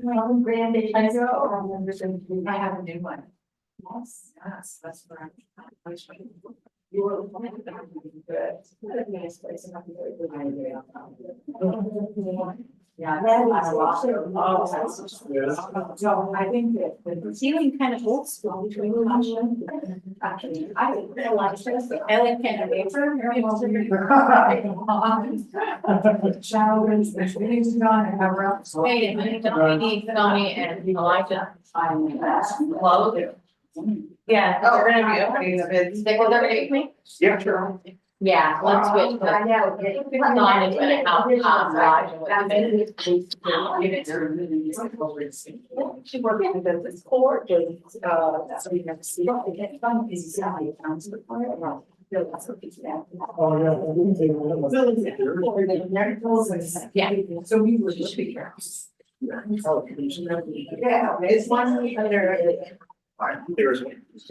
Well, grand days ago, I have a new one. yes, Yes, that's where I'm. you were good. Nice place, and I'm very good idea. Yeah, that was a lot. So I think that the feeling kind of old school between the actually, I didn't realize this, but I like kind of paper. Showers, there's things on and cover up. Wait a minute, don't need Tony and Elijah. I'm that's Love it. Yeah, they're gonna be opening the bids. They're gonna make me? Yeah, sure. Yeah, let's switch. I know. Dawn is gonna help, Elijah with the She worked in the court, so we never see. It's fun, because you see how many times the fire, well, that's what it's at. Yeah. So we were just be careful. Yeah, it's one under. There's. It's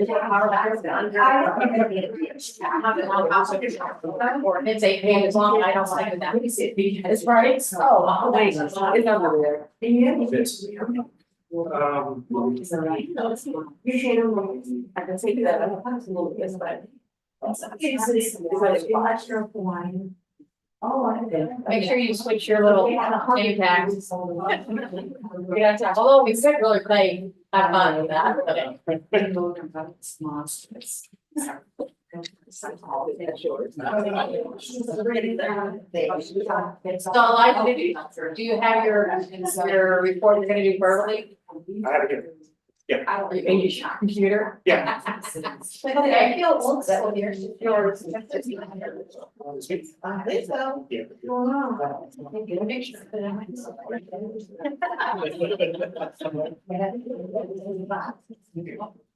8 pages long, I don't like that. It's right, oh, wait, it's over there. I can take that, I'm absolutely, but. Oh, I did. Make sure you switch your little name tags. Although we could really play, have fun with that, but. So Elijah, do you have your report you're gonna do verbally? I have it. Are you gonna use your computer? Yeah. Okay, I feel old, that with yours. I think so. Yeah. Make sure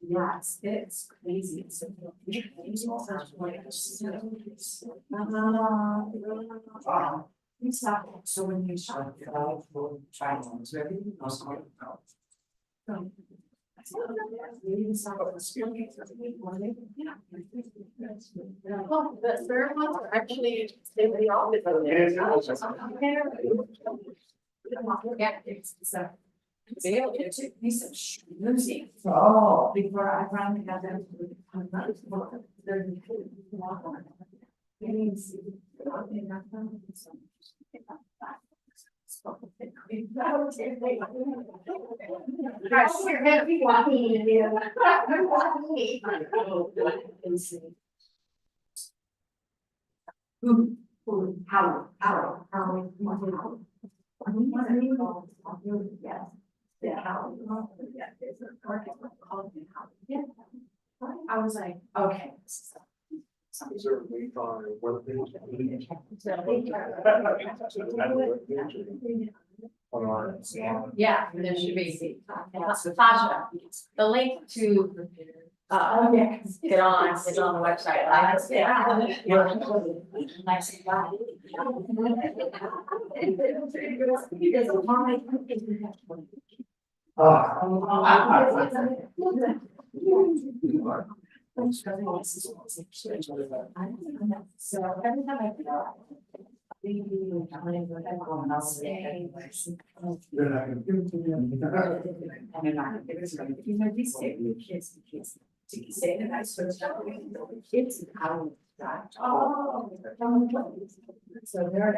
Yes, it's crazy. It's we stopped, so when you shop, triathlons, everything goes on. Well, the third ones are actually, they were all. Yeah, it's, It took me some schmoozing. Oh. Before I finally got them to come out of work. They're in the walk on. You're gonna be walking in here. Yes. Yeah. I was like, okay. Is there a week on web page? On our. yeah, there should be. Tasha, the link to, get on is on the website. So every time I feel. Say that I sort of it's how. Oh. So there are.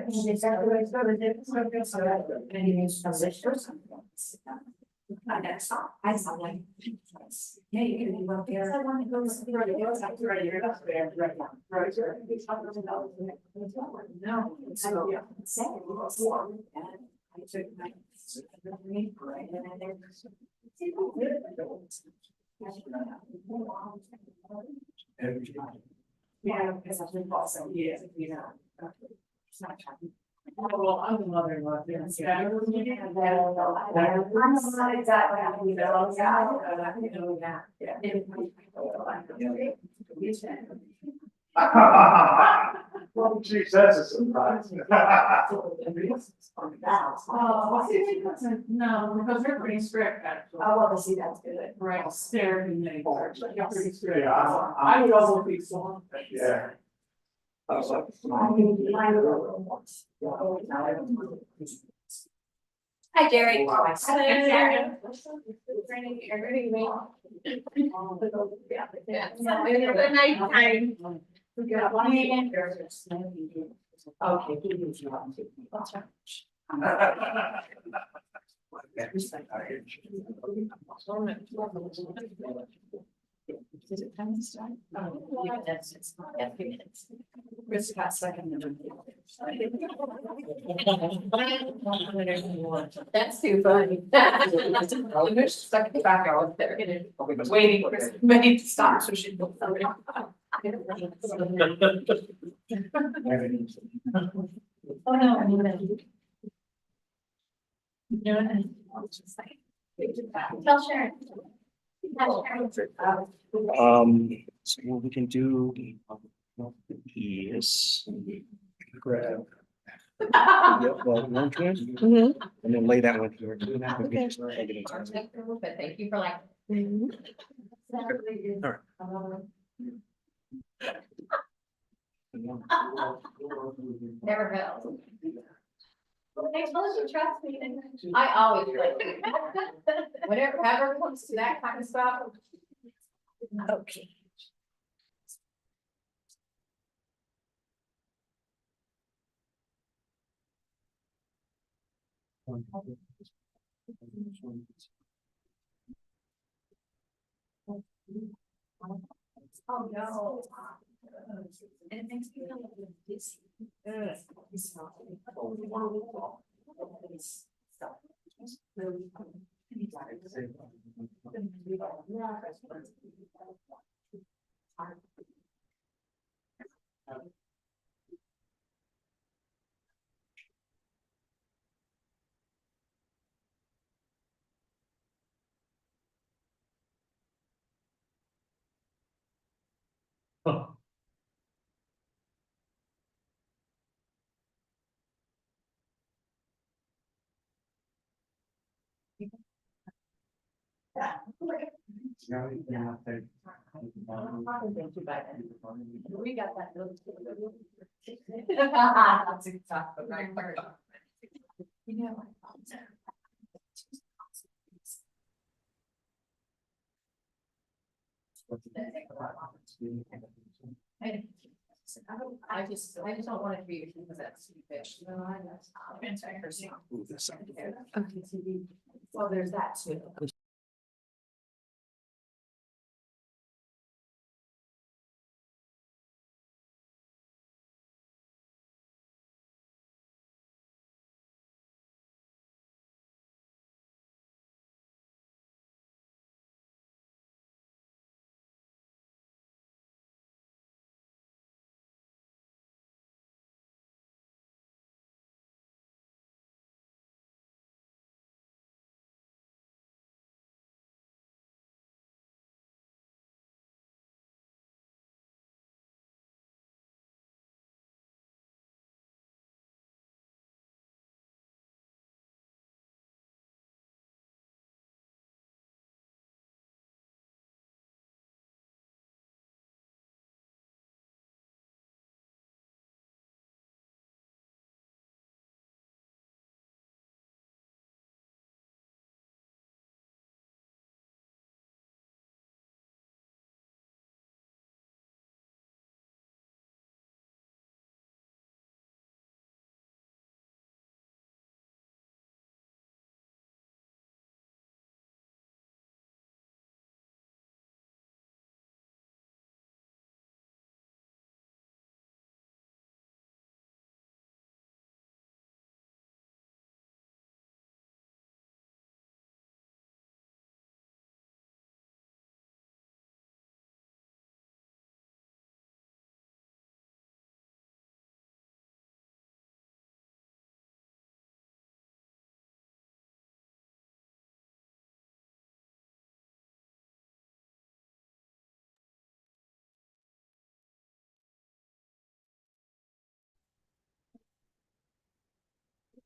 And you use transition or something. I saw like. Yeah, you can be up there. I want to go to the radio. Right now. Right. No. So. I took my. Yeah, because I've been also, yeah, you know. It's not happening. Well, I'm the mother-in-law, yeah. I'm not exactly how you know, Well, geez, that's a surprise. No, because they're pretty strict actually. Oh, well, see, that's good. Right, stare and they. Yeah, Pretty strict. Yeah, I would also be so. Yeah. I was like. Hi, Jerry. Hi, Karen. Good night, time. Okay. Is it time to start? Oh, yeah, it's 3 minutes. Chris got second. That's too funny. We're stuck back out there, waiting for somebody to stop, so she. Oh, no, I mean. Tell Sharon. So what we can do is grab. Well, one can, and then lay that one here. But thank you for like. Never fails. I told you, trust me. I always like. Whenever ever comes to that kind of stuff. Okay. Oh, no. And it makes me feel a little dizzy. We got that. That's exactly right. You know. I just don't want it to be because that's stupid. No, I know. Move this up. Well, there's that too.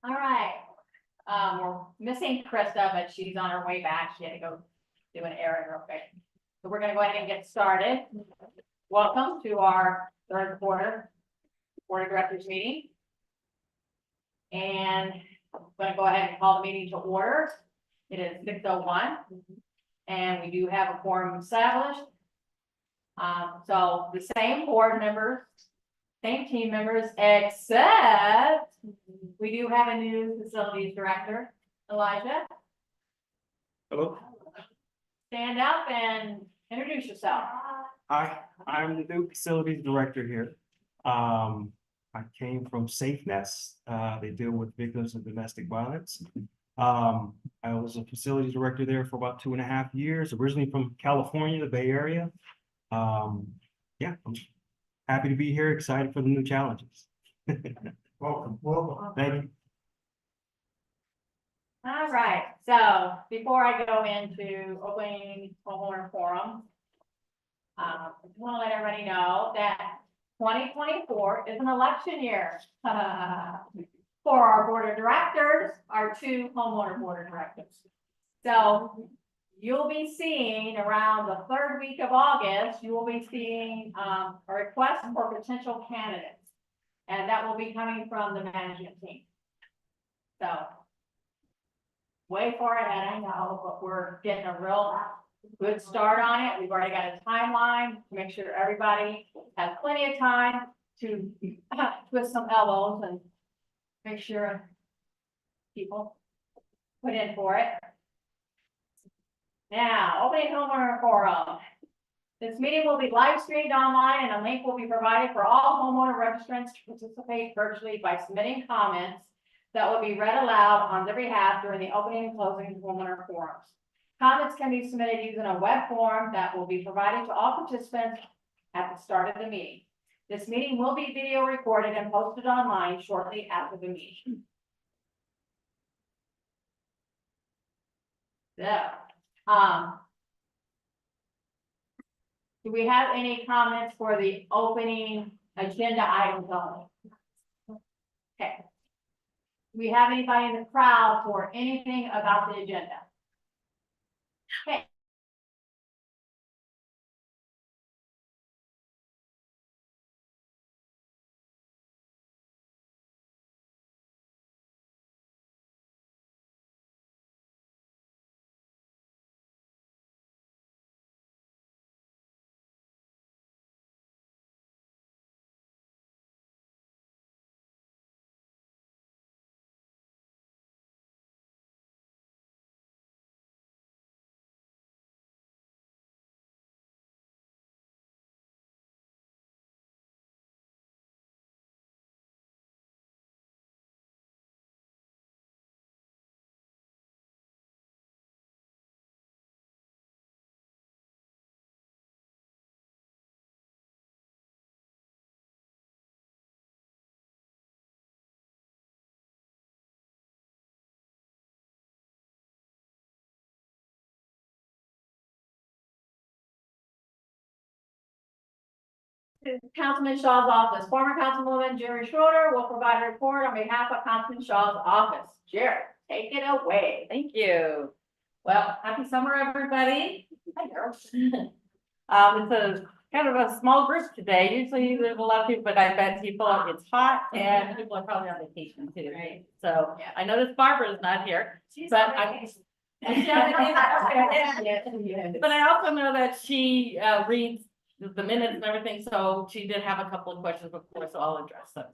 All right, we're missing Krista, but she's on her way back. She had to go do an errand real quick. So we're gonna go ahead and get started. Welcome to our third quarter board of directors meeting. And I'm gonna go ahead and call the meeting to order. It is 6:01, and we do have a quorum established. So the same board members, same team members, except we do have a new facilities director, Elijah. Hello, Stand up and introduce yourself. hi, I'm the new facilities director here. I came from Safe Nest, they deal with victims of domestic violence. I was a facilities director there for about 2.5 years, originally from California, the Bay Area. Yeah, I'm happy to be here, excited for the new challenges. Welcome. Thank you. All right, so before I go into opening homeowner forum, I want to let everybody know that 2024 is an election year. For our board of directors, our 2 homeowner board of directors. So you'll be seeing around the 3rd week of August, you will be seeing a request for potential candidates. And that will be coming from the management team. So way far ahead, I know, but we're getting a real good start on it. We've already got a timeline to make sure everybody has plenty of time to twist some elbows and make sure people put in for it. Now, opening homeowner forum. This meeting will be live streamed online and a link will be provided for all homeowner registrants to participate virtually by submitting comments that will be read aloud on their behalf during the opening and closing of homeowner forums. Comments can be submitted using a web form that will be provided to all participants at the start of the meeting. This meeting will be video recorded and posted online shortly after the meeting. So, do we have any comments for the opening agenda items only? Okay. Do we have anybody in the crowd for anything about the agenda? Okay. Councilman Shaw's office. Former Councilwoman Jerry Schroeder will provide a report on behalf of Councilman Shaw's office. Jerry, take it away. Thank you. Well, happy summer, everybody. Hi, girl. It's a kind of a small group today. Usually there's a lot of people, but I bet it's hot and people are probably on vacation too. Right. So Yeah. I noticed Barbara's not here, She's but on I, vacation. but I also know that she reads the minutes and everything, so she did have a couple of questions before, so I'll address them.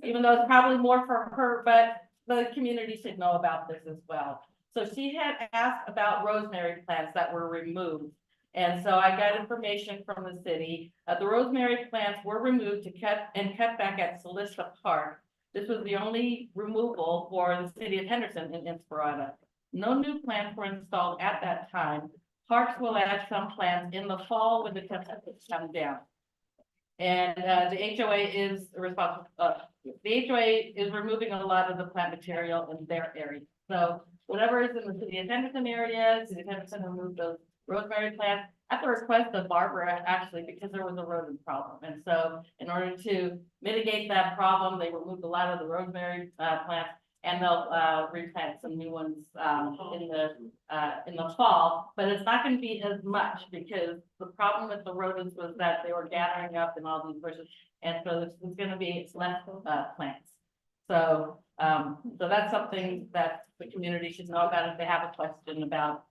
Even though it's probably more for her, but the community should know about this as well. So she had asked about rosemary plants that were removed. And so I got information from the city. The rosemary plants were removed to cut back at Solista Park. This was the only removal for the city of Henderson in Inspirata. No new plants were installed at that time. Parks will add some plants in the fall when the temperatures come down. And the HOA is responsible. The HOA is removing a lot of the plant material in their area. So whatever is in the city of Henderson area, city of Henderson removed those rosemary plants at the request of Barbara, actually, because there was a rodent problem. And so in order to mitigate that problem, they removed a lot of the rosemary plants. And they'll replant some new ones in the fall, but it's not going to be as much because the problem with the rodents was that they were gathering up in all these bushes, and so it's going to be less plants. So that's something that the community should know about if they have a question about,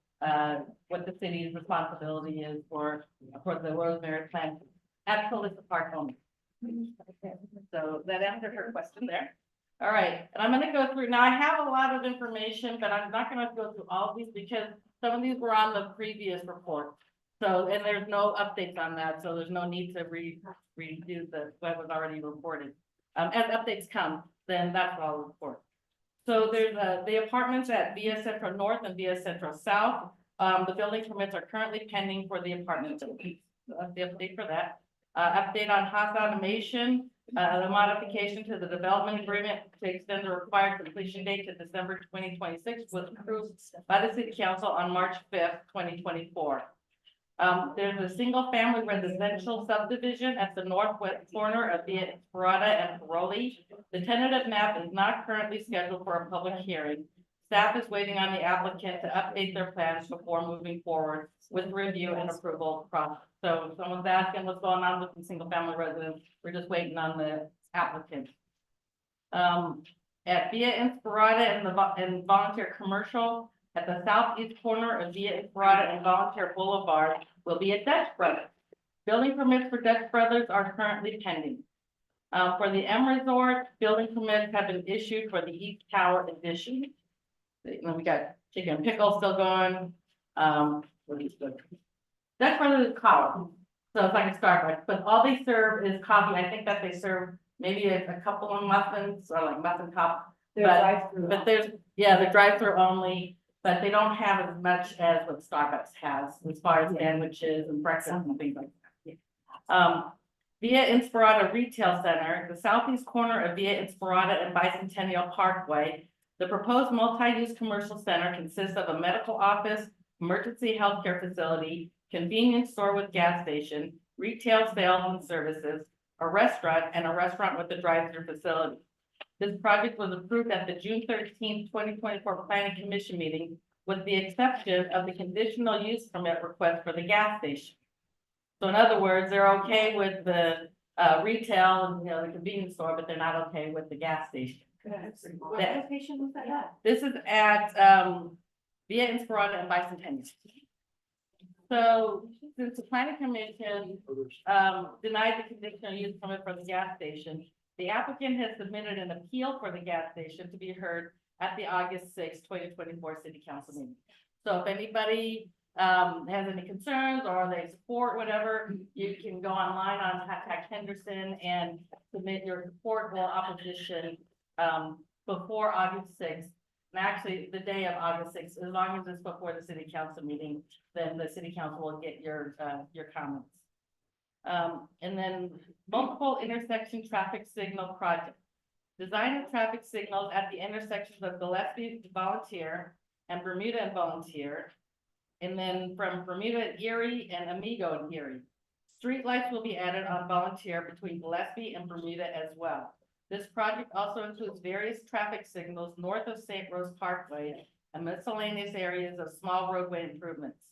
what the city's responsibility is for the Rosemary plant at Calista Park only. So that answered her question there. All right, and I'm gonna go through, now I have a lot of information, but I'm not gonna go through all of these because some of these were on the previous report. So, and there's no updates on that, so there's no need to redo what was already reported. As updates come, then that's what I'll report. So there's, the apartments at Via Central North and Via Central South. The building permits are currently pending for the apartments. So that's the update for that. Update on Haas Automation, the modification to the development agreement to extend the required completion date to December 2026 was approved by the city council on March 5th, 2024. There's a single family residential subdivision at the northwest corner of Via Inspirada and Paroli. The tentative map is not currently scheduled for a public hearing. Staff is waiting on the applicant to update their plans before moving forward with review and approval process. So if someone's asking what's going on with the single family residence, we're just waiting on the applicant. At Via Inspirada and Volunteer Commercial, at the southeast corner of Via Inspirada and Volunteer Boulevard will be a Dutch Brothers. Building permits for Dutch Brothers are currently pending. For the M Resort, building permits have been issued for the East Tower addition. Then we got Chicken Pickle still going. Dutch Brothers is coffee, so it's like a Starbucks, but all they serve is coffee. I think that they serve maybe a couple of muffins or like muffin top. But there's, the drive-through only, but they don't have as much as what Starbucks has as far as sandwiches and breakfast and things like that. Via Inspirada Retail Center, the southeast corner of Via Inspirada and Bicentennial Parkway. The proposed multi-use commercial center consists of a medical office, emergency healthcare facility, convenience store with gas station, retail sales and services, a restaurant, and a restaurant with a drive-through facility. This project was approved at the June 13th, 2024 Planning Commission meeting, with the exception of the conditional use permit request for the gas station. So in other words, they're okay with the retail and the convenience store, but they're not okay with the gas station. What location was that at? This is at Via Inspirada and Bicentennial. So since the planning commission denied the conditional use permit for the gas station, the applicant has submitted an appeal for the gas station to be heard at the August 6, 2024 city council meeting. So if anybody has any concerns or they support whatever, you can go online on #Henderson and submit your support or opposition before August 6th. And actually, the day of August 6th, as long as it's before the city council meeting, then the city council will get your comments. And then multiple intersection traffic signal project. Design of traffic signals at the intersections of Gillespie and Volunteer and Bermuda and Volunteer. And then from Bermuda and Erie and Amigo and Erie. Streetlights will be added on Volunteer between Gillespie and Bermuda as well. This project also includes various traffic signals north of St. Rose Parkway and miscellaneous areas of small roadway improvements.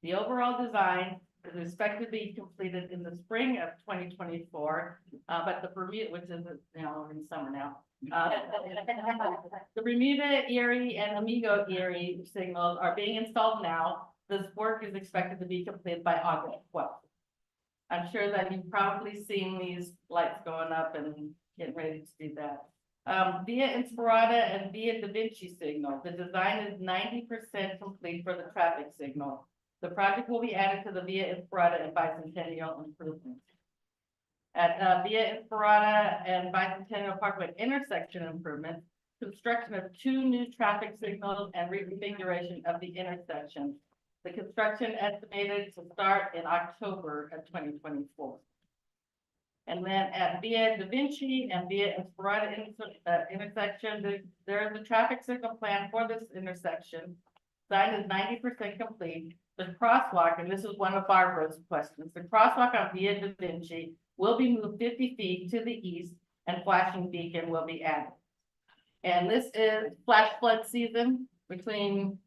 The overall design is expected to be completed in the spring of 2024, but the Bermuda, which is, we're in summer now. The Bermuda, Erie, and Amigo Erie signals are being installed now. This work is expected to be completed by August 12th. I'm sure that you've probably seen these lights going up and getting ready to do that. Via Inspirada and Via Da Vinci signal. The design is 90% complete for the traffic signal. The project will be added to the Via Inspirada and Bicentennial improvements. At Via Inspirada and Bicentennial Parkway intersection improvements, construction of 2 new traffic signals and reconfiguration of the intersection. The construction estimated to start in October of 2024. And then at Via Da Vinci and Via Inspirada intersection, there is a traffic signal plan for this intersection. Design is 90% complete. The crosswalk, and this is one of Barbara's questions, the crosswalk on Via Da Vinci will be moved 50 feet to the east and flashing beacon will be added. And this is flash flood season between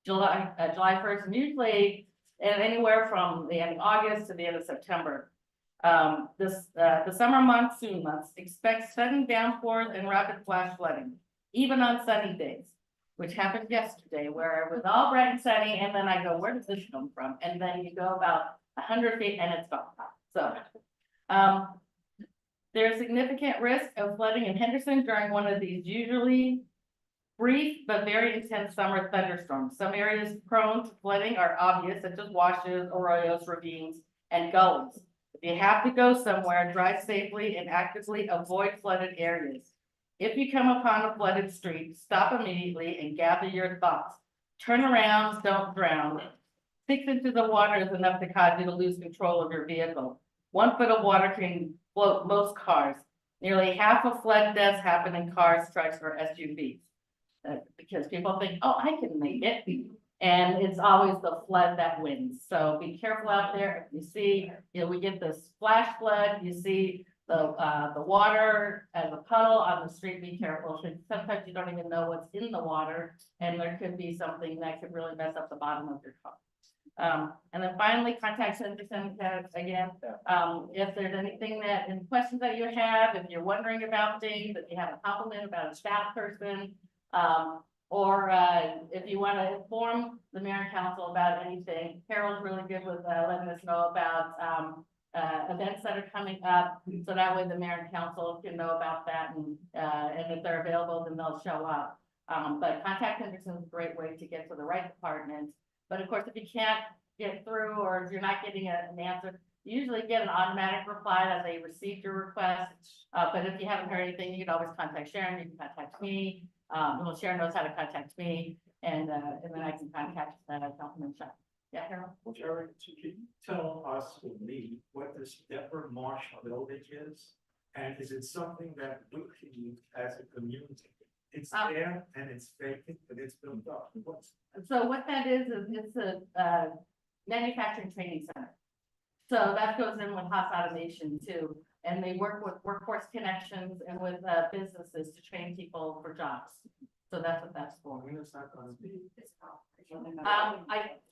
July 1st and usually anywhere from the end of August to the end of September. The summer monsoon months, expect sudden downpours and rapid flash flooding, even on sunny days. Which happened yesterday, where it was all bright and sunny, and then I go, where does this come from? And then you go about 100 feet and it's gone. So, there's significant risk of flooding in Henderson during one of these usually brief but very intense summer thunderstorms. Some areas prone to flooding are obvious, such as washes, arroyos, ravines, and gullies. If you have to go somewhere, drive safely and actively avoid flooded areas. If you come upon a flooded street, stop immediately and gather your thoughts. Turn around, don't drown. 6 inches of the water is enough to cause you to lose control of your vehicle. 1 foot of water can float most cars. Nearly half of flood deaths happen in cars, trucks, or SUVs. Because people think, oh, I can make it. And it's always the flood that wins. So be careful out there. If you see, we get this flash flood, you see the water as a puddle on the street, be careful. Because sometimes you don't even know what's in the water, and there could be something that could really mess up the bottom of your car. And then finally, contact Henderson again. If there's anything any questions that you have, if you're wondering about things, if you have a compliment about a staff person, or if you want to inform the mayor and council about anything, Carol's really good with letting us know about events that are coming up, so that way the mayor and council can know about that, and if they're available, then they'll show up. But contact Henderson is a great way to get to the right department. But of course, if you can't get through, or if you're not getting an answer, you usually get an automatic reply that they received your request. But if you haven't heard anything, you can always contact Sharon, you can contact me. Well, Sharon knows how to contact me, and then I can contact Councilman Shaw. Yeah, Harold? Sharon, can you tell us or me what this Depper Marsh village is? And is it something that we can use as a community? It's there and it's vacant, but it's built up. So what that is it's a manufacturing training center. So that goes in with Haas Automation too. And they work with Workforce Connections and with businesses to train people for jobs. So that's what that's for. When is that gonna be?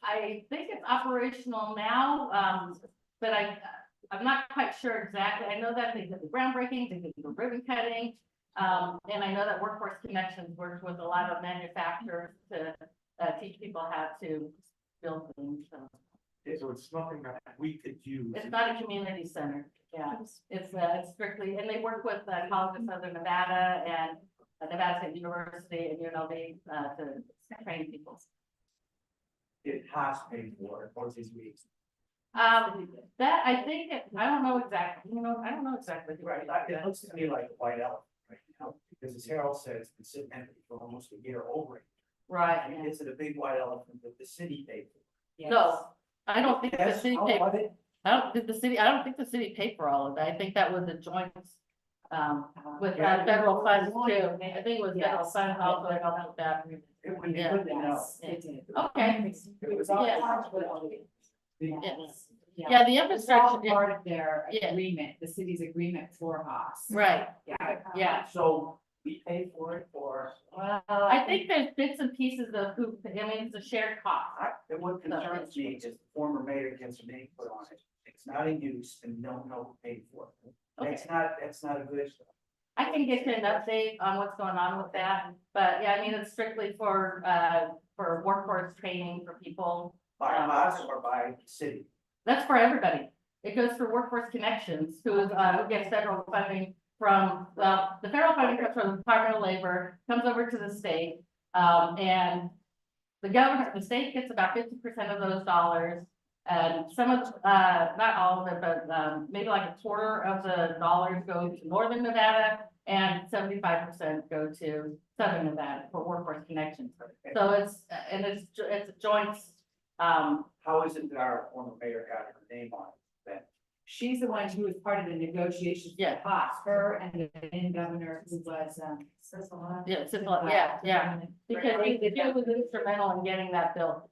I think it's operational now, but I'm not quite sure exactly. I know that they did the groundbreaking, they did the ribbon cutting. And I know that Workforce Connections works with a lot of manufacturers to teach people how to build things. So it's nothing that we could use. It's not a community center. Yeah, it's strictly, and they work with College of Southern Nevada and Nevada State University and UNLV to train people. It has paid for it, for these weeks. That I think I don't know exactly. I don't know exactly. Right, it looks to me like a white elephant right now, because as Harold said, it's been sitting empty for almost a year over it. Right. I mean, is it a big white elephant that the city paid for? No, I don't think the Yes, city oh, paid. was it? I don't think the city paid for all of that. I think that was a joint, with federal funds too. I think it was federal funds also that helped with that. It would be Yeah. good to know. It did. Okay, It was yes. Yeah, the It's all infrastructure, part of their Yeah. agreement, the city's agreement for Haas. right, Yeah. yeah. So we paid for it, or I think there's bits and pieces of who, I mean, it's a shared cost. and what concerns me is the former mayor gets her name put on it. It's not in use and don't know who paid for it. That's not a good. I can get you an update on what's going on with that, but yeah, I mean, it's strictly for workforce training for people. By us or by the city. That's for everybody. It goes for Workforce Connections, who gets federal funding from, well, the federal funding comes from the Department of Labor, comes over to the state. And the state gets about 50% of those dollars. And some of, not all of it, but maybe like a quarter of the dollars go to Northern Nevada and 75% go to Southern Nevada for Workforce Connections. So it's a joint, How is it that our former mayor got her name on it then? She's the one who was part of the negotiations with Yeah. Haas, her and the then governor who was, yeah, because he was instrumental in getting that bill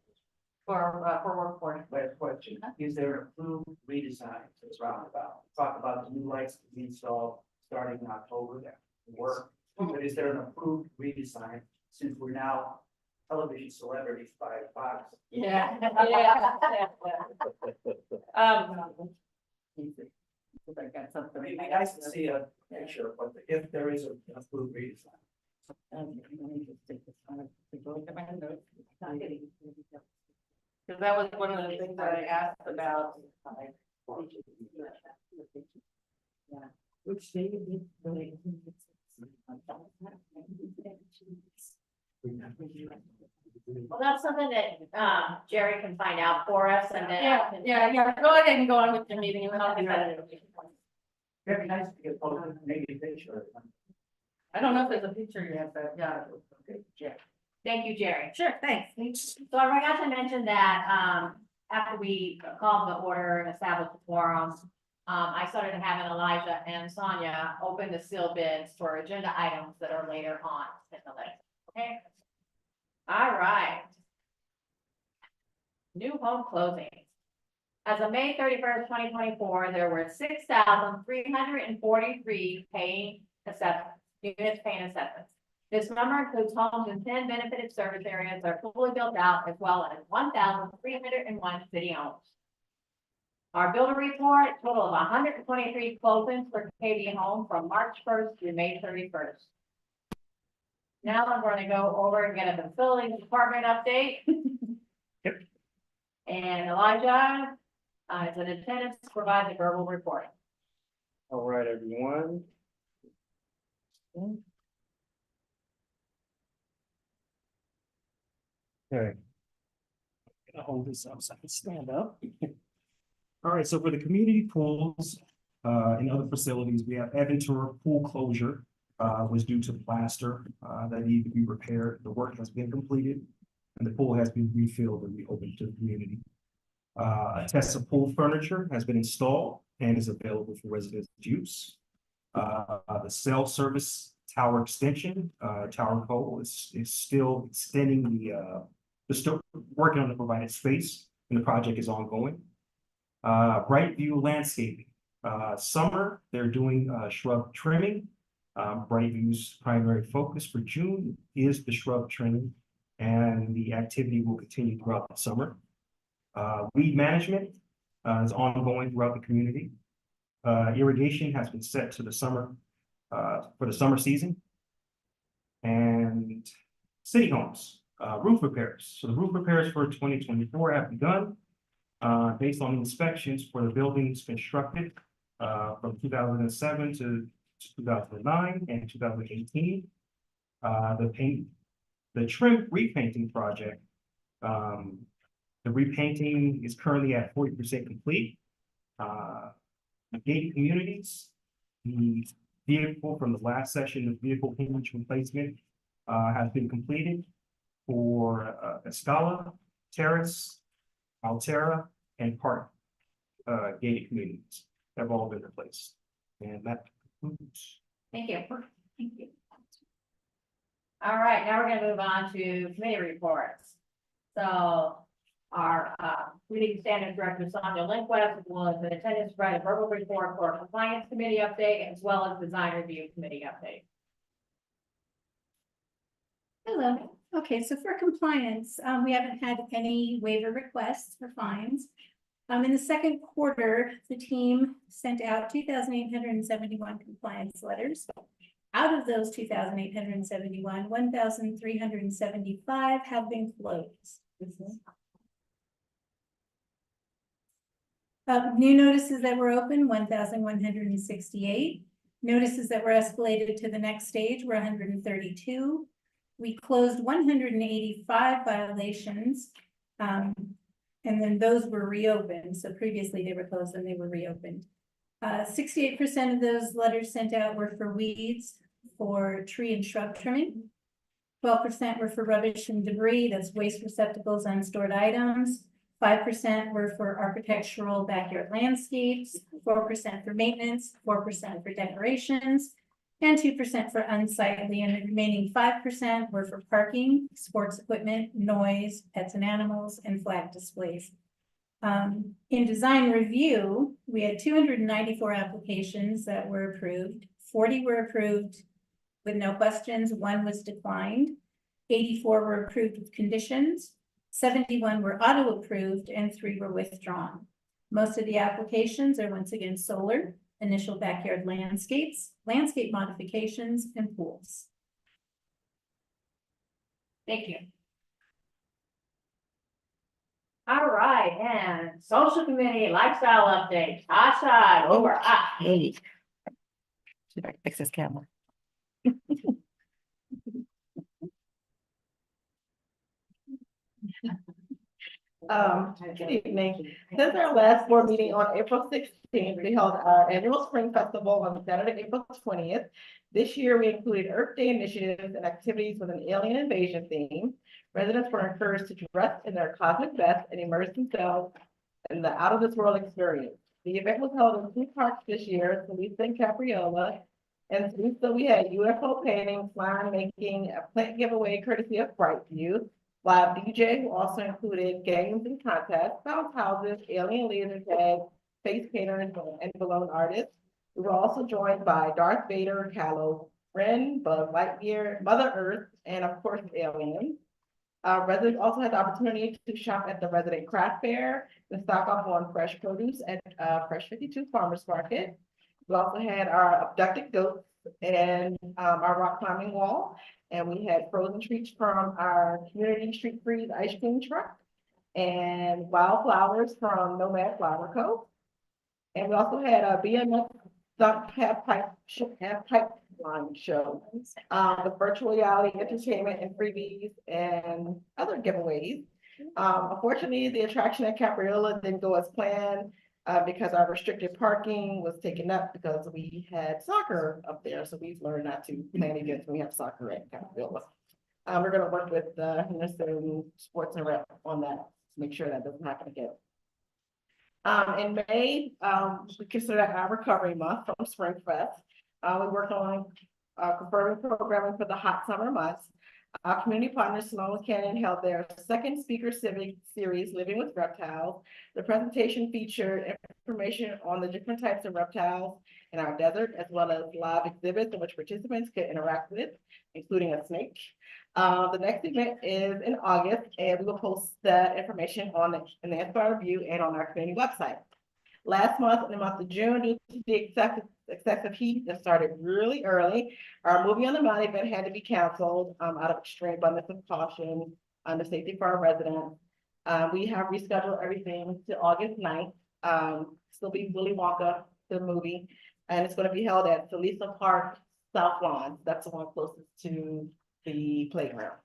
for workforce. Last question, is there an approved redesign to this roundabout? Talk about the new lights to be installed starting in October that work. But is there an approved redesign since we're now television celebrities by Fox? Yeah. Cause I got something. It'd be nice to see a picture of what, if there is an approved redesign. Cause that was one of the things that I asked about. Which day Well, that's something that, Jerry can find out for us and then. Yeah, go ahead and go on with your meeting and then I'll get that. It'd be nice to get photos, maybe a picture. I don't know if there's a picture yet, but yeah. Yeah. Thank you, Jerry. Sure, thanks. So I forgot to mention that, after we called the order and established the quorum, I started having Elijah and Sonia open the seal bids for agenda items that are later on in the list, okay? All right. New home closings. As of May 31st, 2024, there were 6,343 paying assessments, units paying assessments. This number includes homes in 10 benefited service areas that are fully built out, as well as 1,301 city homes. Our builder report, total of 123 closings for KB Home from March 1st through May 31st. Now I'm going to go over and get a facilities department update. Yep. And Elijah, is in attendance to provide the verbal report. All right, everyone. Okay. Gonna hold this up so I can stand up. All right, so for the community pools, and other facilities, we have Evantura pool closure, was due to plaster, that needed to be repaired. The work has been completed and the pool has been refilled and reopened to the community. Tessa pool furniture has been installed and is available for resident use. The cell service tower extension, Tower Co is still extending they're still working on the provided space and the project is ongoing. Brightview Landscaping, summer, they're doing shrub trimming. Brightview's primary focus for June is the shrub trimming, and the activity will continue throughout the summer. Weed management is ongoing throughout the community. Irrigation has been set to the summer, for the summer season. And city homes, roof repairs. So the roof repairs for 2024 have begun. Based on inspections for the buildings constructed from 2007 to 2009 and 2018. The trim repainting project, the repainting is currently at 40% complete. The gated communities, the vehicle from the last session of vehicle hinge replacement has been completed for Escala, Terrace, Altera, and Park gated communities have all been replaced. And that concludes. Thank you. Thank you. All right, now we're gonna move on to committee reports. So our Community Standards Director Sonia Lindquist was in attendance to provide a verbal report for Compliance Committee update as well as Design Review Committee update. Hello. Okay, so for compliance, we haven't had any waiver requests for fines. In the second quarter, the team sent out 2,871 compliance letters. Out of those 2,871, 1,375 have been closed. New notices that were open, 1,168. Notices that were escalated to the next stage were 132. We closed 185 violations, and then those were reopened. So previously they were closed and they were reopened. 68% of those letters sent out were for weeds, for tree and shrub trimming. 12% were for rubbish and debris, that's waste receptacles, unstored items. 5% were for architectural backyard landscapes, 4% for maintenance, 4% for decorations, and 2% for unsightly, and the remaining 5% were for parking, sports equipment, noise, pets and animals, and flag displays. In design review, we had 294 applications that were approved. 40 were approved with no questions, 1 was declined. 84 were approved with conditions. 71 were auto approved and 3 were withdrawn. Most of the applications are once again solar. initial backyard landscapes, landscape modifications, and pools. Thank you. All right, and social committee lifestyle update. Tasha, you are up. Hey. Should I fix this camera? Good evening. Since our last board meeting on April 16th, we held our annual spring festival on Saturday, April 20th. This year, we included Earth Day initiatives and activities with an alien invasion theme. Residents were encouraged to dress in their cosmic best and immerse themselves in the out of this world experience. The event was held in 2 parks this year, Salisa and Capriola. And Salisa, we had UFO painting, slime making, a plant giveaway courtesy of Brightview. Live DJ, who also included games and contests, bounce houses, alien laser tag, face painters, and balloon artists. We were also joined by Darth Vader, Kylo Ren, Buzz Lightyear, Mother Earth, and of course, aliens. Residents also had the opportunity to shop at the resident craft fair and stock up on fresh produce at Fresh 52 Farmers Market. We also had our abducted goats and our rock climbing wall. And we had frozen treats from our community street freeze ice cream truck and wildflowers from Nomad Flower Co. And we also had a BMX stunt half pipe line show, with virtual reality entertainment and freebies and other giveaways. Unfortunately, the attraction at Capriola didn't go as planned. Because our restricted parking was taken up because we had soccer up there. So we've learned not to plan events when we have soccer at Capriola. We're gonna work with Henderson Sports and Rep on that, to make sure that doesn't happen again. In May, we consider that our recovery month from Spring Fest. We worked on confirming programming for the hot summer months. Our community partner, Sonoma Canyon, held their second speaker civic series, Living with Reptiles. The presentation featured information on the different types of reptiles in our desert, as well as live exhibits in which participants could interact with, including a snake. The next event is in August, and we will post that information on the Inspire Review and on our community website. Last month, in the month of June, due to the excessive heat that started really early, our Movie on the Mountain event had to be canceled out of extreme abundance of caution on the safety for our residents. We have rescheduled everything to August 9th. Still be Willy Wonka, the movie, and it's going to be held at Salisa Park, South Lawn. That's the one closest to the playground.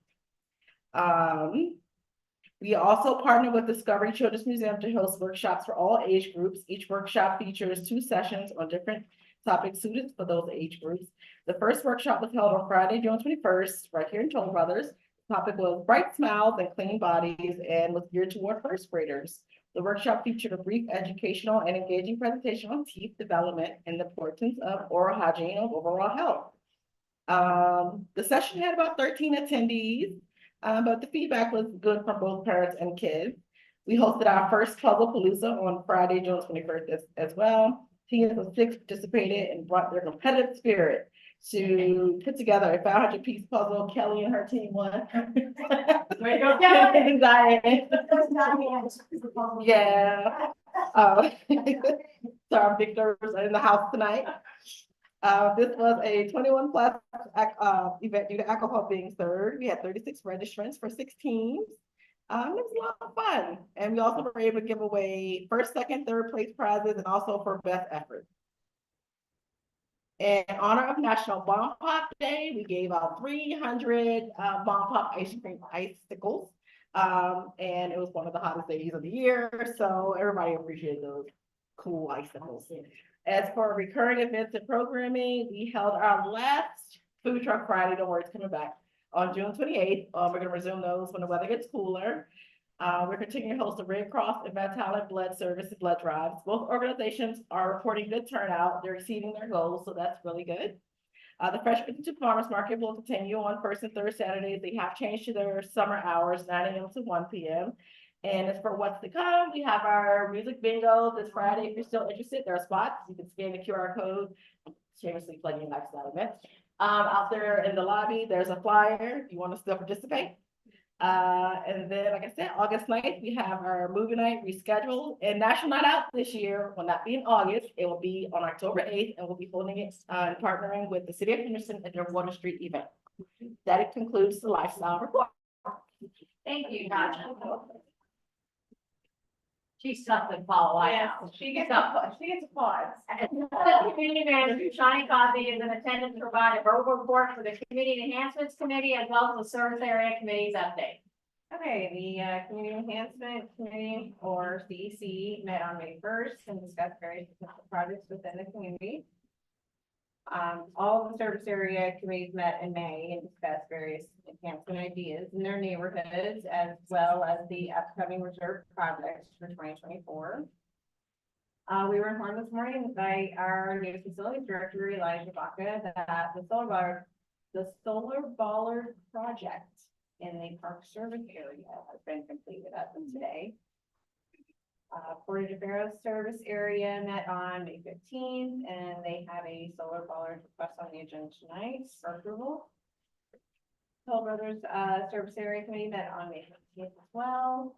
We also partner with Discovery Children's Museum to host workshops for all age groups. Each workshop features 2 sessions on different topics suited for those age groups. The first workshop was held on Friday, June 21st, right here in Toll Brothers. The topic was Bright Smiles and Clean Bodies and was geared toward first graders. The workshop featured a brief educational and engaging presentation on teeth development and the importance of oral hygiene and overall health. The session had about 13 attendees. But the feedback was good from both parents and kids. We hosted our first Puzzle Palooza on Friday, June 21st as well. Teams of 6 participated and brought their competitive spirit to put together a 500-piece puzzle. Kelly and her team won. Way to go, Kelly. Yeah. So our victors are in the house tonight. This was a 21 plus event due to alcohol being served. We had 36 registrants for 6 teams. It was a lot of fun. And we also were able to give away first, second, third place prizes and also for best effort. In honor of National Bomb Pop Day, we gave out 300 Bomb Pop ice cream icicles. And it was one of the hottest days of the year. So everybody appreciated those cool icicles. As for recurring events and programming, we held our last Food Truck Friday, don't worry, it's coming back, on June 28th. We're going to resume those when the weather gets cooler. We're continuing to host the Red Cross and Vitalic Blood Service blood drives. Both organizations are reporting good turnout. They're exceeding their goals, so that's really good. The Fresh 52 Farmers Market will continue on first and third Saturdays. They have changed to their summer hours, 9 a.m. to 1 p.m. And as for what's to come, we have our music bingo this Friday. If you're still interested, there are spots. You can scan the QR code. Shamelessly plugging lifestyle events. Out there in the lobby, there's a flyer if you want to still participate. And then, like I said, August 9th, we have our movie night rescheduled, and National Night Out this year will not be in August, it will be on October 8th, and we'll be holding it, partnering with the City of Henderson at their Water Street event. That concludes the lifestyle report. Thank you, Donna. She's tough to follow, I know. She gets a pause. The Community Manager, Shawnee Coffey, is in attendance to provide a verbal report for the Community Enhancements Committee as well as the Service Area Committee's update. Okay, the Community Enhancement Committee, or CEC, met on May 1st and discussed various projects within the community. All the service area committees met in May and discussed various enhancement ideas in their neighborhoods, as well as the upcoming reserve projects for 2024. We were informed this morning by our new facilities director, Elijah Baca, that the solar baller project in the park service area has been completed as of today. Porta de Ferro service area met on May 15th, and they have a solar baller request on the agenda tonight for approval. Toll Brothers service area committee met on May 15th as well.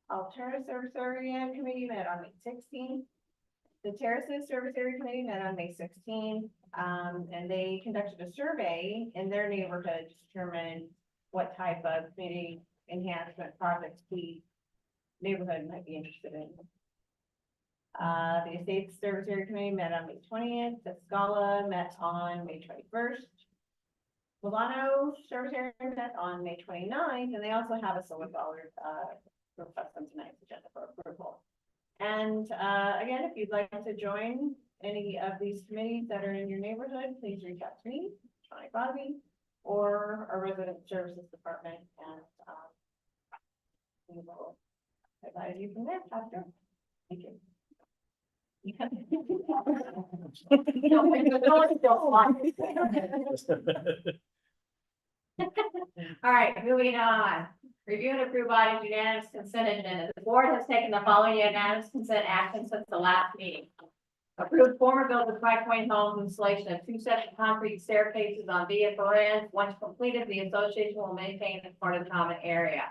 Alternative service area committee met on May 16th. The Terraces service area committee met on May 16th, and they conducted a survey in their neighborhood to determine what type of community enhancement projects the neighborhood might be interested in. The Estates Service Area Committee met on May 20th. The Scala met on May 21st. Milano Service Area met on May 29th, and they also have a solar baller request on tonight's agenda for approval. And again, if you'd like to join any of these committees that are in your neighborhood, please reach out to me, Shawnee Bobby, or our Resident Services Department, and we will advise you from there after. Thank you. All right, moving on. Review and approve items unanimous consent agenda. The board has taken the following unanimous consent action since the last meeting. Approved former build of 5 Point Homes installation of 2 sets of concrete staircases on Via Perez. Once completed, the association will maintain as part of the common area.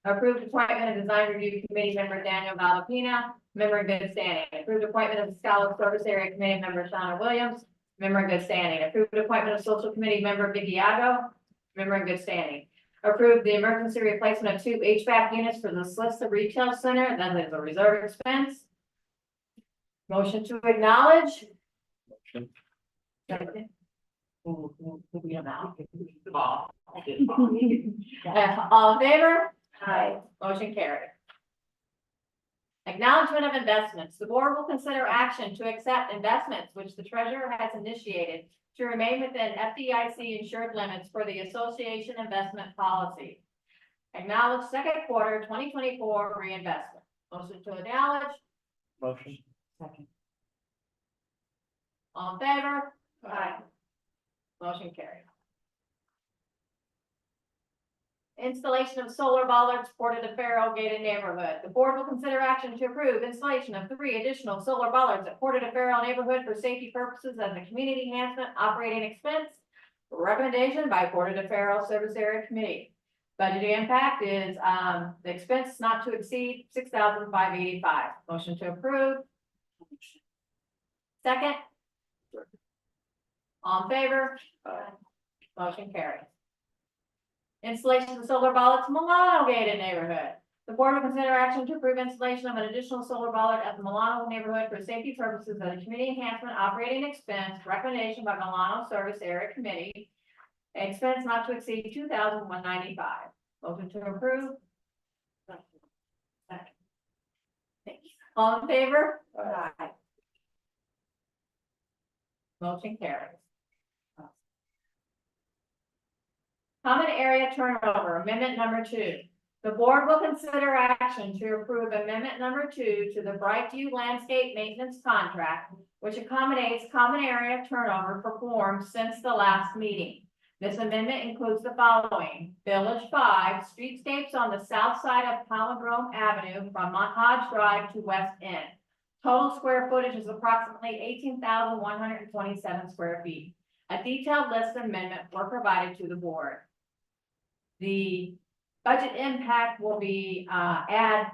Approved appointment of design review committee member Daniel Valapina, member in good standing. Approved appointment of the Scala Service Area Committee member Shauna Williams, member in good standing. Approved appointment of social committee member Vicky Iago, member in good standing. Approved the emergency replacement of 2 HVAC units for the Slista Retail Center. That is a reserve expense. Motion to acknowledge. Motion. Second. All in favor? Aye. Motion carried. Acknowledgement of investments. The board will consider action to accept investments which the treasurer has initiated to remain within FDIC insured limits for the association investment policy. Acknowledge second quarter 2024 reinvestment. Motion to acknowledge. Motion. Second. All in favor? Aye. Motion carried. Installation of solar bollards, Porta de Ferro gated neighborhood. The board will consider action to approve installation of 3 additional solar bollards at Porta de Ferro neighborhood for safety purposes as a community enhancement operating expense. Recommendation by Porta de Ferro Service Area Committee. Budget impact is the expense not to exceed $6,585. Motion to approve. Second. All in favor? Motion carries. Installation of solar bollards, Milano gated neighborhood. The board will consider action to approve installation of an additional solar bollard at the Milano neighborhood for safety purposes as a community enhancement operating expense. Recommendation by Milano Service Area Committee. Expense not to exceed $2,195. Motion to approve. Second. All in favor? Aye. Motion carries. Common area turnover, amendment number 2. The board will consider action to approve amendment number 2 to the Brightview Landscape Maintenance Contract, which accommodates common area turnover performed since the last meeting. This amendment includes the following: Village 5, streetscapes on the south side of Palindrome Avenue from Mont Hodge Drive to West End. Total square footage is approximately 18,127 square feet. A detailed list of amendments were provided to the board. The Budget impact will be, add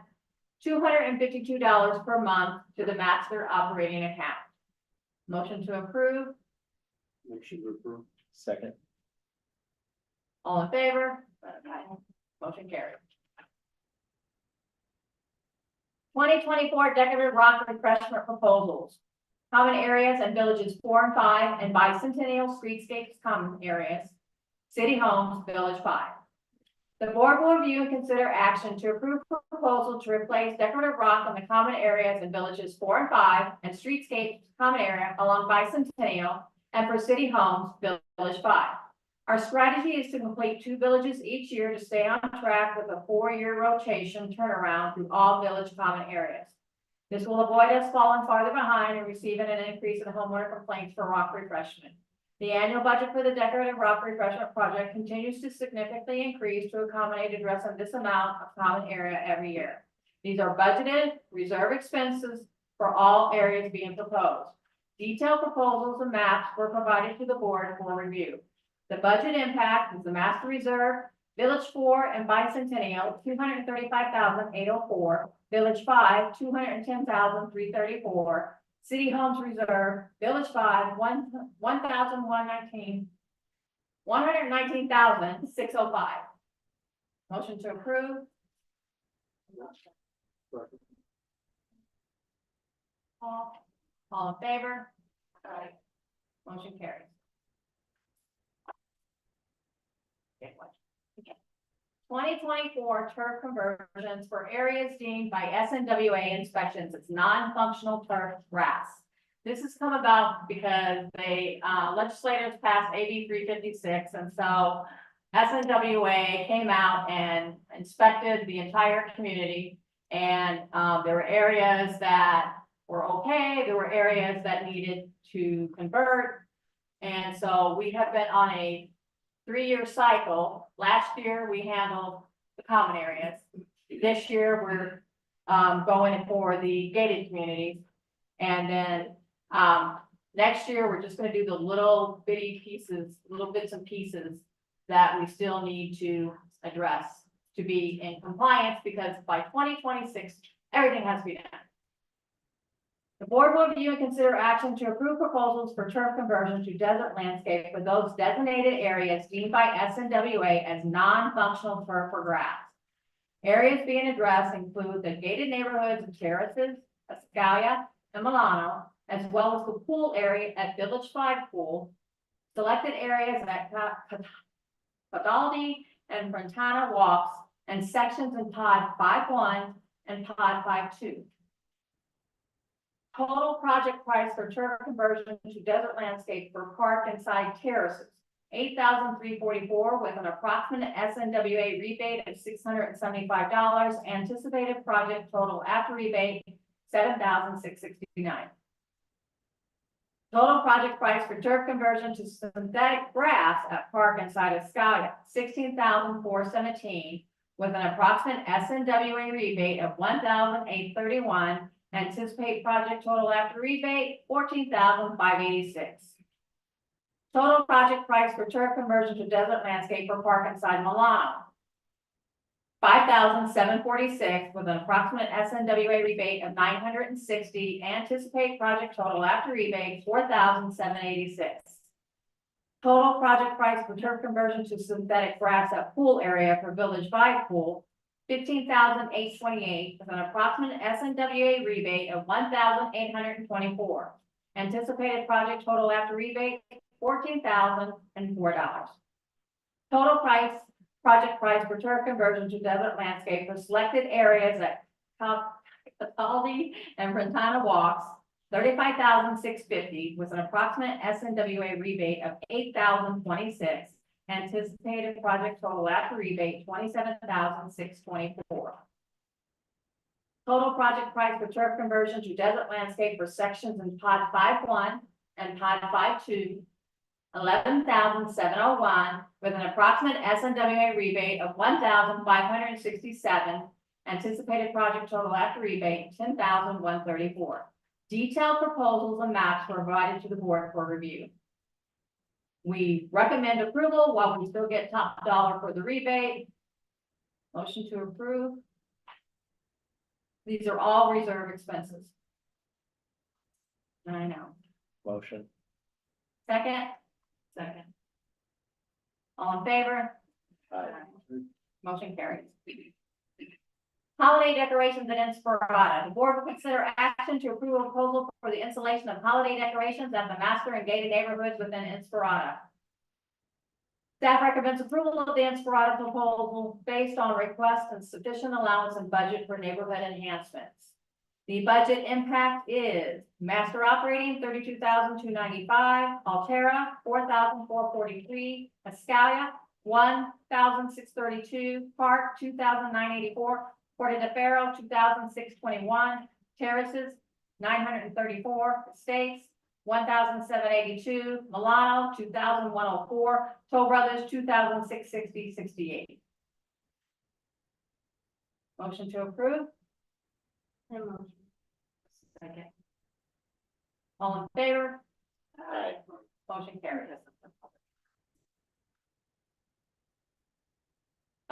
$252 per month to the master operating account. Motion to approve, Motion to approve. Second. all in favor? Motion carried. 2024 decorative rock refreshment proposals. Common areas and villages 4 and 5 and bicentennial streetscapes common areas. City homes, village 5. The board will review and consider action to approve proposal to replace decorative rock on the common areas in villages 4 and 5 and streetscapes common area along bicentennial and for city homes, village 5. Our strategy is to complete 2 villages each year to stay on track with a 4-year rotation turnaround through all village common areas. This will avoid us falling farther behind and receiving an increase in homeowner complaints for rock refreshment. The annual budget for the decorative rock refreshment project continues to significantly increase to accommodate addressing this amount of common area every year. These are budgeted reserve expenses for all areas being proposed. Detailed proposals and maps were provided to the board for review. The budget impact is the master reserve, village 4 and bicentennial, $235,804, village 5, $210,334, city homes reserve, village 5, $119,605. Motion to approve. All in favor? Aye. Motion carries. 2024 turf conversions for areas deemed by SNWA inspections as non-functional turf grass. This has come about because they, legislators passed AB 356, and so SNWA came out and inspected the entire community, and there were areas that were okay, there were areas that needed to convert, and so we have been on a 3-year cycle. Last year, we handled the common areas. This year, we're going for the gated communities. And then next year, we're just gonna do the little bitty pieces, little bits and pieces that we still need to address to be in compliance, because by 2026, everything has to be done. The board will review and consider action to approve proposals for turf conversion to desert landscape for those designated areas deemed by SNWA as non-functional turf or grass. Areas being addressed include the gated neighborhoods and terraces, Escalia and Milano, as well as the pool area at Village 5 Pool, selected areas at Cadaldi and Fontana Walks, and sections in Pod 5-1 and Pod 5-2. Total project price for turf conversion to desert landscape for park and side terraces, $8,344 with an approximate SNWA rebate of $675. Anticipated project total after rebate, $7,669. Total project price for turf conversion to synthetic grass at park and side of Scout, $16,417 with an approximate SNWA rebate of $1,831. Anticipate project total after rebate, $14,586. Total project price for turf conversion to desert landscape for park inside Milano, $5,746 with an approximate SNWA rebate of $960. Anticipate project total after rebate, $4,786. Total project price for turf conversion to synthetic grass at pool area for Village 5 Pool, $15,828 with an approximate SNWA rebate of $1,824. Anticipated project total after rebate, $14,004. Total project price for turf conversion to desert landscape for selected areas at Capaldi and Fontana Walks, $35,650 with an approximate SNWA rebate of $8,026. Anticipated project total after rebate, $27,624. Total project price for turf conversion to desert landscape for sections in Pod 5-1 and Pod 5-2, $11,701 with an approximate SNWA rebate of $1,567. Anticipated project total after rebate, $10,134. Detailed proposals and maps were provided to the board for review. We recommend approval while we still get top dollar for the rebate. Motion to approve. These are all reserve expenses. I know. Motion. Second? Second. All in favor? Motion carries. Holiday decorations at Inspirata. The board will consider action to approve a proposal for the installation of holiday decorations at the master and gated neighborhoods within Inspirata. Staff recommends approval of the Inspirata proposal based on request and sufficient allowance and budget for neighborhood enhancements. The budget impact is master operating, $32,295, Altera, $4,443, Escalia, $1,632, Park, $2,984, Porta de Ferro, $2,621, Terraces, $934, Estates, $1,782, Milano, $2,104, Toll Brothers, $2,660.68. Motion to approve? Second. All in favor? Motion carries.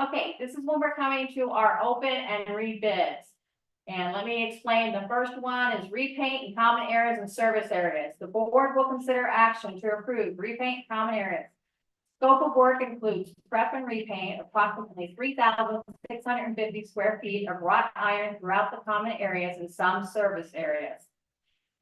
Okay, this is when we're coming to our open and rebids. And let me explain, the first one is repaint in common areas and service areas. The board will consider action to approve repaint common areas. Scope of work includes prep and repaint approximately 3,650 square feet of wrought iron throughout the common areas and some service areas.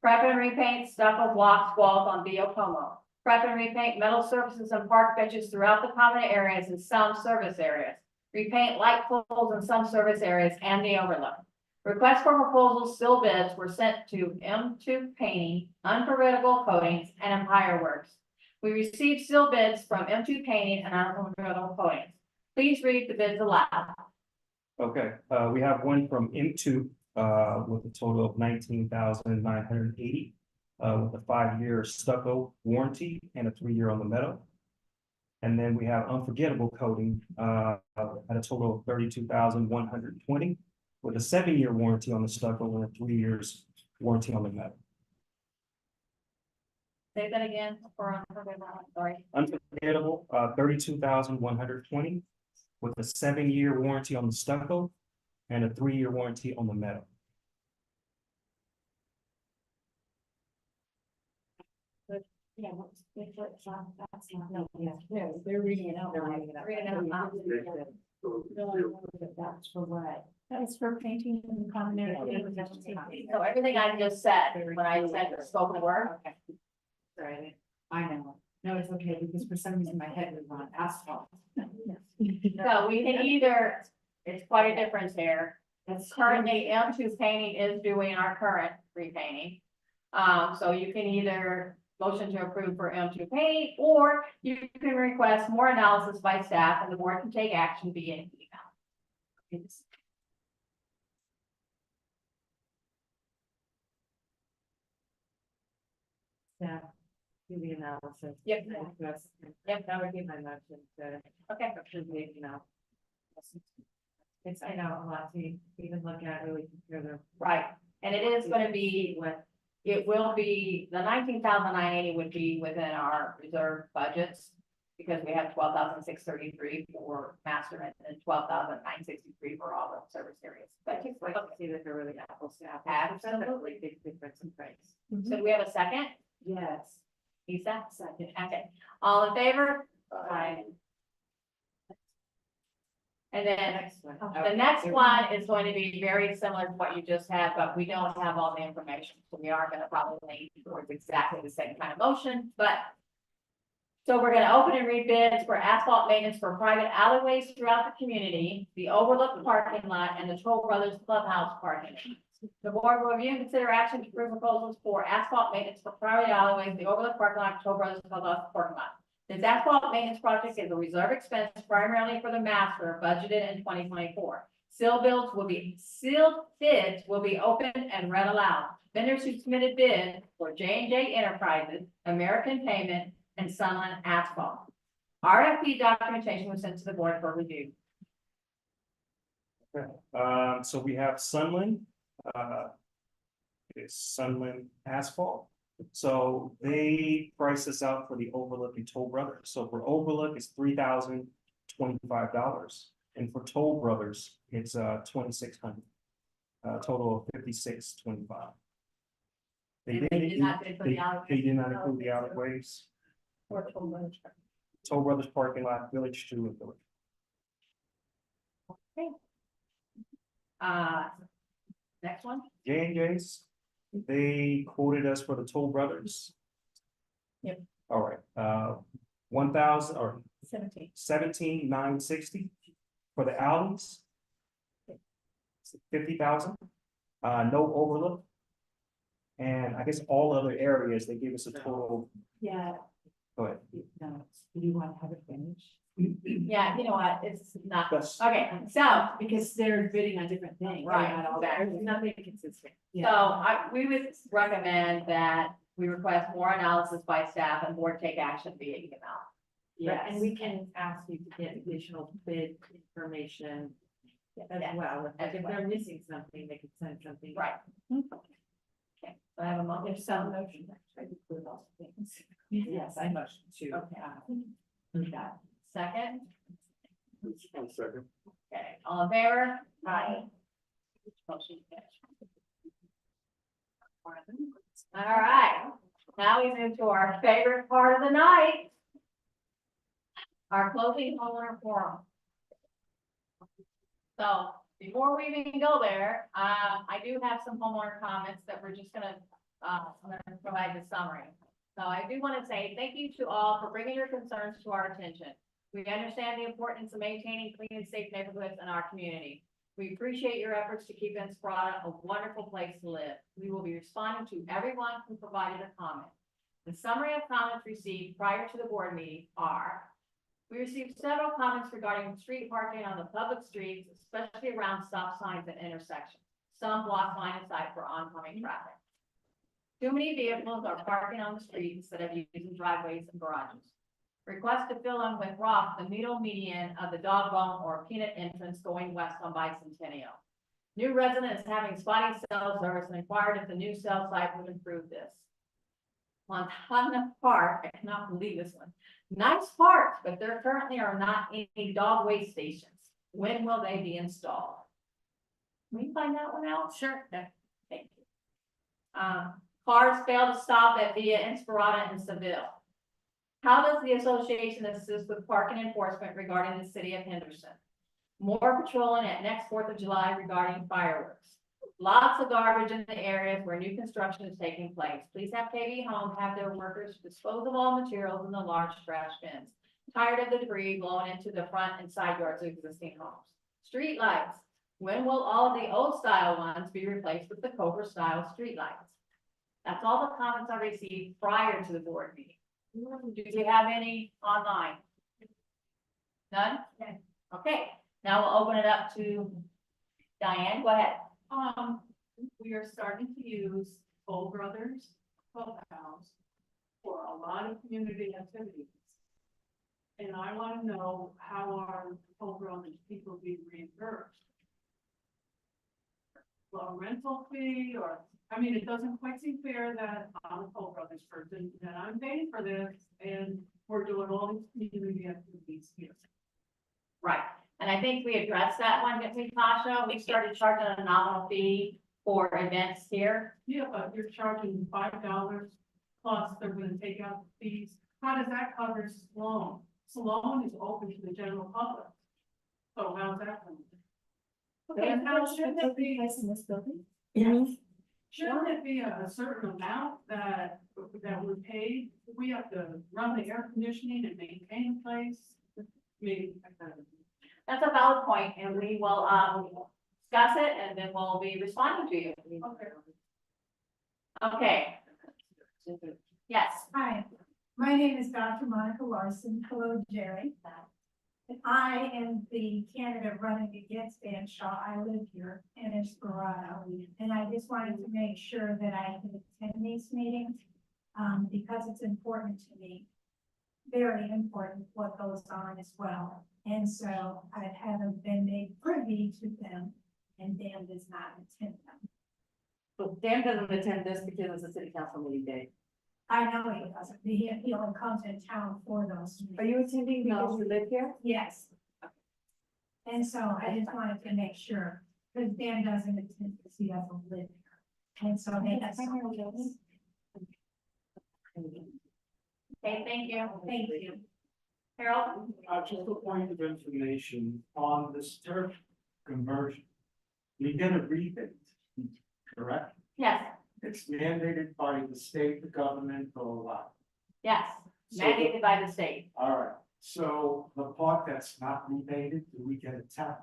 Prep and repaint stucco blocks walls on Via Como. Prep and repaint metal surfaces and park benches throughout the common areas and some service areas. Repaint light poles in some service areas and the overlook. Requests for proposals, still bids were sent to M2 Painting, Unforgettable Coatings, and Empire Works. We received still bids from M2 Painting and Unforgettable Coatings. Please read the bids aloud. Okay, we have one from M2, with a total of $19,980, with a 5-year stucco warranty and a 3-year on the metal. And then we have Unforgettable Coating, at a total of $32,120, with a 7-year warranty on the stucco and a 3 years warranty on the metal. Say that again for Unforgettable, sorry. Unforgettable, $32,120, with a 7-year warranty on the stucco and a 3-year warranty on the metal. Yeah, no, they're reading it out. Reading it out. That's for what? That's for painting in the common area. So everything I just said, when I said the scope of work, Okay. Sorry, I know. No, it's okay, because for some reason my head was on asphalt. so we can either, it's quite a difference here. It's currently M2 Painting is doing our current repainting. So you can either motion to approve for M2 Painting, or you can request more analysis by staff and the board can take action via email. Yeah, do the analysis. Yep. Yep, that would be my motion to Okay. approve the email. It's, I know, a lot to even look at, really compare them. Right, and it is gonna be, What, it will be, the 19,980 would be within our reserve budgets. Because we have 12,633 for master and then 12,963 for all the service areas. I But just like to see that they're really apples to apples. Absolutely. That's a really big difference in price. so do we have a second? Yes. Lisa? Second. Okay, all in favor? Aye. And then Next one. the next one is going to be very similar to what you just had, but we don't have all the information. So we are gonna probably lean towards exactly the same kind of motion, but. So we're gonna open and read bids for asphalt maintenance for private alleyways throughout the community, the Overlook parking lot, and the Toll Brothers Clubhouse parking lot. The board will review and consider action to approve proposals for asphalt maintenance for private alleyways, the Overlook parking lot, Toll Brothers Clubhouse parking lot. This asphalt maintenance project is a reserve expense primarily for the master budgeted in 2024. Sealed bids will be open and read aloud. Vendors who submitted bids for J&J Enterprises, American Payment, and Sunland Asphalt. RFP documentation was sent to the board for review. So we have Sunland, it's Sunland Asphalt. So they price this out for the Overlook and Toll Brothers. So for Overlook, it's $3,025. And for Toll Brothers, it's 2,600. Total of 5625. They And did, did not include the alleyways. they did not include the alleyways. Or Toll Brothers. Toll Brothers parking lot, Village 2 and Village. Next one? J&J's, they quoted us for the Toll Brothers. Yep. All right, 1,000 or 17. 17,960 for the alleys. 50,000, no overlook. And I guess all other areas, they gave us a total, Yeah, go ahead. no, you want to have it finished? Yeah, you know what, it's not, That's, okay, so, Because they're bidding on different things. Right, They're not all- exactly. there's nothing consistent. so we would recommend that we request more analysis by staff and board take action via email. Yeah, and we can ask you to get additional bid information as Yeah, well. as If well. they're missing something, they could send something. Right. Okay, so I have a motion. There's some motion. I include all the things. Yes, I motion to. Okay. That. Second, One second. okay, all in favor? Aye. Motion carries. All right, now we move to our favorite part of the night. Our closing homeowner forum. So before we even go there, I do have some homeowner comments that we're just gonna, I'm gonna provide the summary. So I do want to say thank you to all for bringing your concerns to our attention. We understand the importance of maintaining clean and safe neighborhoods in our community. We appreciate your efforts to keep Inspirada a wonderful place to live. We will be responding to everyone who provided a comment. The summary of comments received prior to the board meeting are: we received several comments regarding street parking on the public streets, especially around stop signs and intersections. Some block line of sight for oncoming traffic. Too many vehicles are parking on the street instead of using driveways and garages. Request to fill in with rock the middle median of the dog bone or peanut entrance going west on Bicentennial. New residents having spotty cell service and inquired if the new cell site would improve this. Montana Park, I cannot believe this one. Nice parks, but there currently are not any dog waste stations. When will they be installed? Can we find that one out? Sure. Thank you. Cars fail to stop at Via Inspirada in Seville. How does the association assist with parking enforcement regarding the city of Henderson? More patrolling at next 4th of July regarding fireworks. Lots of garbage in the areas where new construction is taking place. Please have KB Home have their workers dispose of all materials in the large trash bins. Tired of the debris blowing into the front and side yards of existing homes. Street lights. When will all of the old style ones be replaced with the Cobra style street lights? That's all the comments I received prior to the board meeting. Do you have any online? None? Okay, now we'll open it up to Diane, go ahead. We are starting to use Toll Brothers Clubhouse for a lot of community activities. And I want to know how our Toll Brothers people be reimbursed. Well, rental fee, or, I mean, it doesn't quite seem fair that I'm a Toll Brothers person, that I'm paying for this, and we're doing all these community activities here. Right, and I think we addressed that one, didn't we, Tasha? We started charging a nominal fee for events here. Yeah, but you're charging $5, plus they're gonna take out the fees. How does that cover Sloan? Sloan is open to the general public. So how's that going? And how should it be? In this building? Shouldn't it be a certain amount that we're paid? We have to run the air conditioning and maintain the place. I mean, That's a valid point, and we will, discuss it, and then we'll be responding to you. Okay. Yes. Hi, my name is Dr. Monica Larson. Hello, Jerry. I am the candidate running against Dan Shaw. I live here in Inspirada, and I just wanted to make sure that I can attend these meetings because it's important to me. Very important what goes on as well. And so I haven't been made privy to them, and Dan does not attend them. So Dan doesn't attend this because it's a city council meeting day. I know he doesn't. He only comes in town for those. Are you attending because you live here? Yes. And so I just wanted to make sure, because Dan doesn't attend, because he doesn't live here. And so they have some. Okay, thank you. Thank you. Harold? Just a point of information on this turf conversion. You get a rebate, correct? Yes, It's mandated by the state, the government, or what? yes, So mandated by the state. All right, so the part that's not rebated, do we get a tax?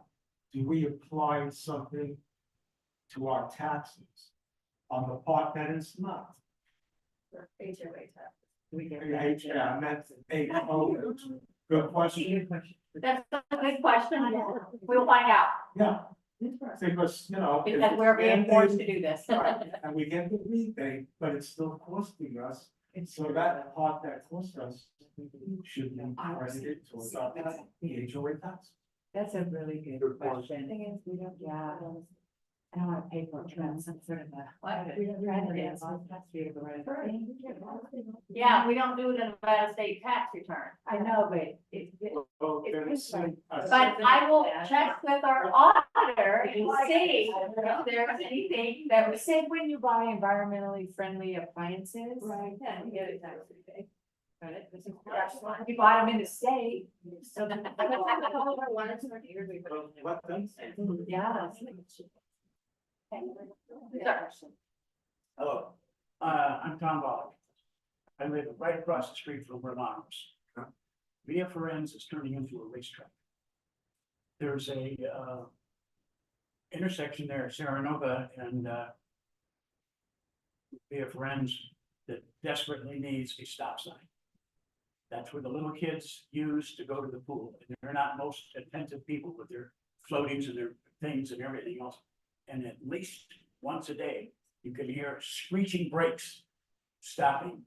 Do we apply something to our taxes on the part that is not? Yeah, I meant HO. Good question. That's a good question. We'll find out, Yeah, because, you know. if because it's we're being forced to mandated- do this. Right, and we get the rebate, but it's still costing us, so that part that cost us should be credited towards our the HOA tax. That's a really Good good point. question. Thing is, we don't, yeah. I don't want to pay for it, some sort of a. What? We don't have it, it's on tax rate of the right. Yeah, we don't do the Nevada state tax return. I know, but it. Well, then it's, But I will check with our auditor and see if there's anything that was. Say when you buy environmentally friendly appliances. Right, yeah, we get it tax rebate. Got it? This is- You bought them in the state. So then. What then? Yeah. Hello, I'm Tom Bollock. I live right across the street from Vermont's. Via Firenze is turning into a racetrack. There's a, intersection there, at Saranova and, Via Firenze that desperately needs a stop sign. That's where the little kids use to go to the pool, and they're not most attentive people with their floaties and their things and everything else. And at least once a day, you can hear screeching brakes stopping.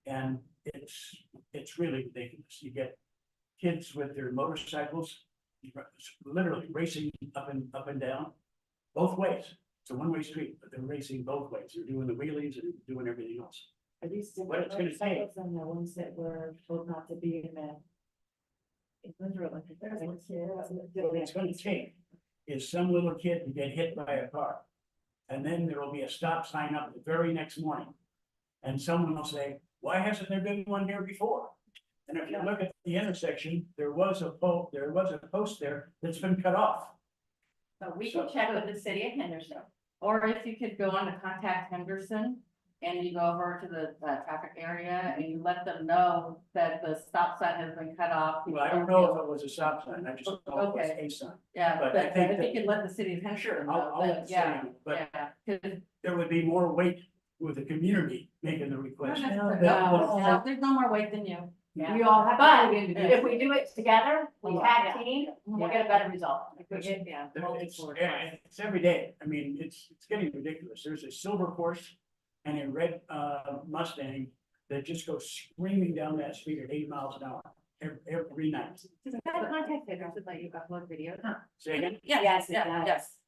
And it's really ridiculous. You get kids with their motorcycles literally racing up and down both ways. It's a one-way street, but they're racing both ways. They're doing the wheelies and doing everything else. Are these What it's gonna take. And the ones that were told not to be in the. It's literally. What it's gonna take is some little kid to get hit by a car. And then there will be a stop sign up the very next morning. And someone will say, why hasn't there been one here before? And if you look at the intersection, there was a post there that's been cut off. So we can check with the city of Henderson, or if you could go on to contact Henderson. And you go over to the traffic area and you let them know that the stop sign has been cut off. Well, I don't know if it was a stop sign, I just know it was Okay. a sign. Yeah, but but I think if you that- could let the city of Henderson know, I'll let then, the city yeah, know, but yeah. 'Cause there would be more weight with the community making the request. not That necessarily- will- no, there's no more weight than you. Yeah. We all have. But to do it if we do it together, we Yeah. tag team, we'll get a better result. Yeah. It's every day. I mean, it's getting ridiculous. There's a silver Porsche and a red Mustang that just goes screaming down that street at 8 miles an hour every night. Does that contact Henderson let you upload videos? Say again? Yes, it Yeah, does. yes.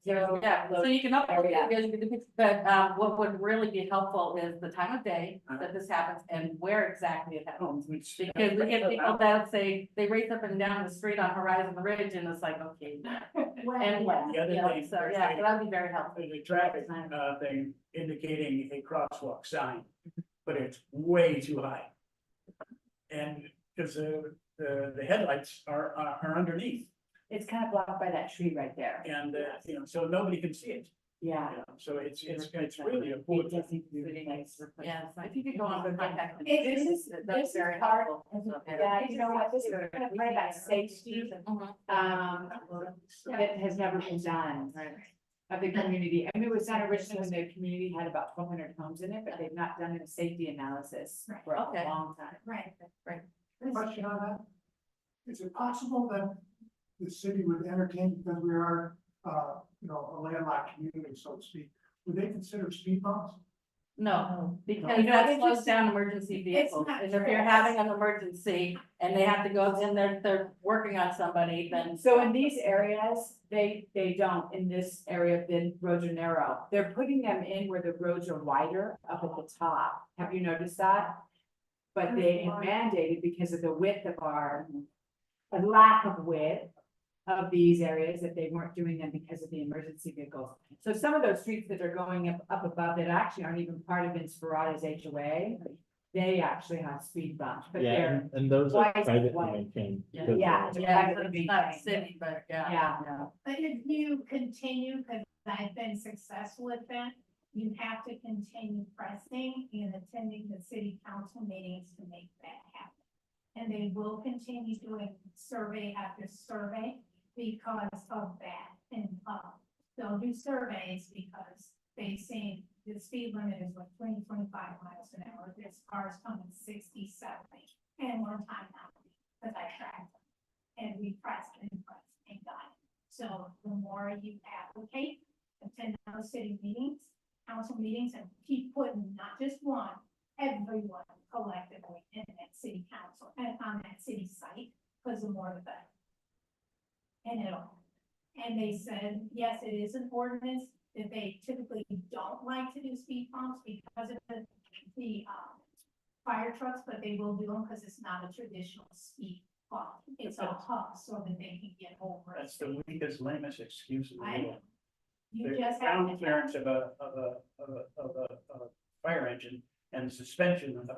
Zero. Yeah, so you can upload Area. videos, you can do pictures, but what would really be helpful is the time of day that this happens and where exactly it happens. Oh, it's- Because we get people that say, they race up and down the street on Horizon Ridge and it's like, okay. And when, The other you know, thing, so there's yeah, a- so that'd be very helpful. There's a traffic thing indicating a crosswalk sign, but it's way too high. And because the headlights are underneath It's kind of blocked by that tree right there. and, so nobody can see it. Yeah. So it's really a poor. It does seem to be really nice. Yeah, so if you could go on and contact. them. This That's is very part- helpful. Yeah, you know what, this is kind of right about safety, Mhm. that has never been done. Of the community, I mean, it was done originally when the community had about 1,200 homes in it, but they've not done a safety analysis for a Okay. long time. Right. Question on that? Is it possible that the city would entertain, because we are, a landlocked community, so to speak, would they consider speed bumps? No, because You know, that it's slows just- down emergency vehicles, not and if true. you're having an emergency and they have to go in there, they're working on somebody, then. So in these areas, they don't, in this area, the roads are narrow. They're putting them in where the roads are wider up at the top. Have you noticed that? But they mandated because of the width of our, a lack of width, of these areas, that they weren't doing them because of the emergency vehicles. So some of those streets that are going up above that actually aren't even part of Inspirata's HOA. They actually have speed bumps, but Yeah, they're, and those are twice privately what- maintained. Yeah. because yeah, of- it's Yeah, privately it's not maintained. city, but yeah. Yeah. But if you continue, because I've been successful with that, you have to continue pressing and attending the city council meetings to make that happen. And they will continue doing survey after survey because of that. And, they'll do surveys because they say the speed limit is like 20-25 miles an hour. This car's coming 60, 70. And one time not, because I tracked them. And we pressed and pressed and got it. So the more you advocate, attend those city meetings, council meetings, and keep putting not just one, everyone collectively in that city council and on that city site, because the more the better. And they said, yes, it is an ordinance that they typically don't like to do speed bumps because of the fire trucks, but they will do them because it's not a traditional speed bump. It's a hub so that they can get over it. That's the weakest, lamest excuse in the I know. world. You The just have ground to. clearance of a fire engine and the suspension of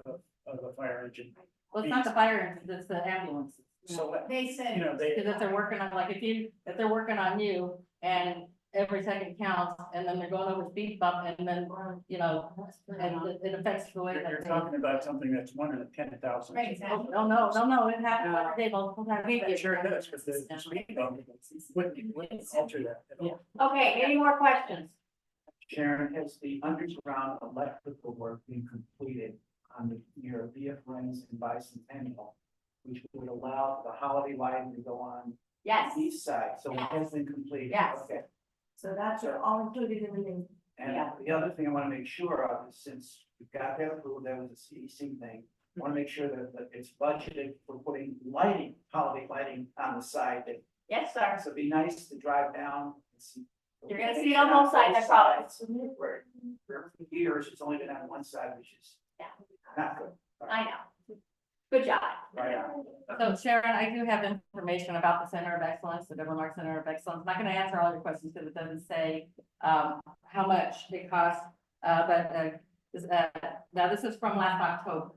a fire engine. Well, it's not the fire engines, it's the ambulances. So, They said. you know, they, Because if they're working on, like, if they're working on you and every second counts, and then they're going over speed bump, and then, you know, and it affects the way that. you're talking about something that's 1 in 10,000. Right, exactly. Oh, no, it happens every day, multiple times. It sure does, because the speed bump wouldn't alter that at all. Okay, any more questions? Sharon, has the underground electrical work been completed on the near Via Friends and Bicentennial, which would allow the holiday lighting to go on Yes. the east side, so it has been completed? Yes. Okay. So that's all included in the new. And Yeah. the other thing I want to make sure of is since we've got that approval, that was a CEC thing. I want to make sure that it's budgeted for putting lighting, holiday lighting on the side. That, Yes, sir. so it'd be nice to drive down and see. You're gonna see it on both sides, I promise. For years, it's only been on one side, which is Yeah. not good. I know. Good job. Right. So Sharon, I do have information about the Center of Excellence, the Deborah Mark Center of Excellence. I'm not gonna answer all your questions because it doesn't say, how much it costs. Now this is from last October,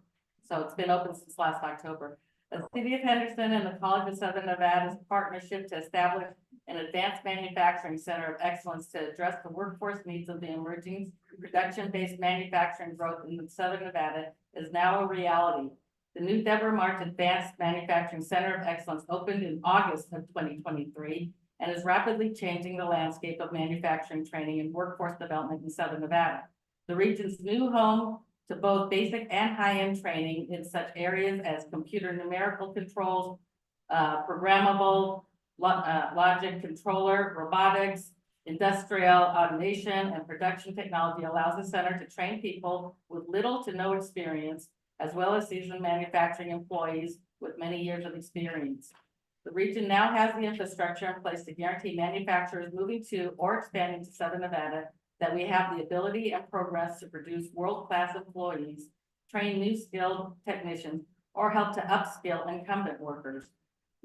so it's been open since last October. The City of Henderson and the College of Southern Nevada's partnership to establish an advanced manufacturing center of excellence to address the workforce needs of the emerging production-based manufacturing growth in Southern Nevada is now a reality. The new Deborah March Advanced Manufacturing Center of Excellence opened in August of 2023 and is rapidly changing the landscape of manufacturing training and workforce development in Southern Nevada. The region's new home to both basic and high-end training in such areas as computer numerical controls, programmable logic controller, robotics, industrial automation, and production technology allows the center to train people with little to no experience, as well as seasoned manufacturing employees with many years of experience. The region now has the infrastructure in place to guarantee manufacturers moving to or expanding to Southern Nevada that we have the ability and progress to produce world-class employees, train new skilled technicians, or help to upskill incumbent workers.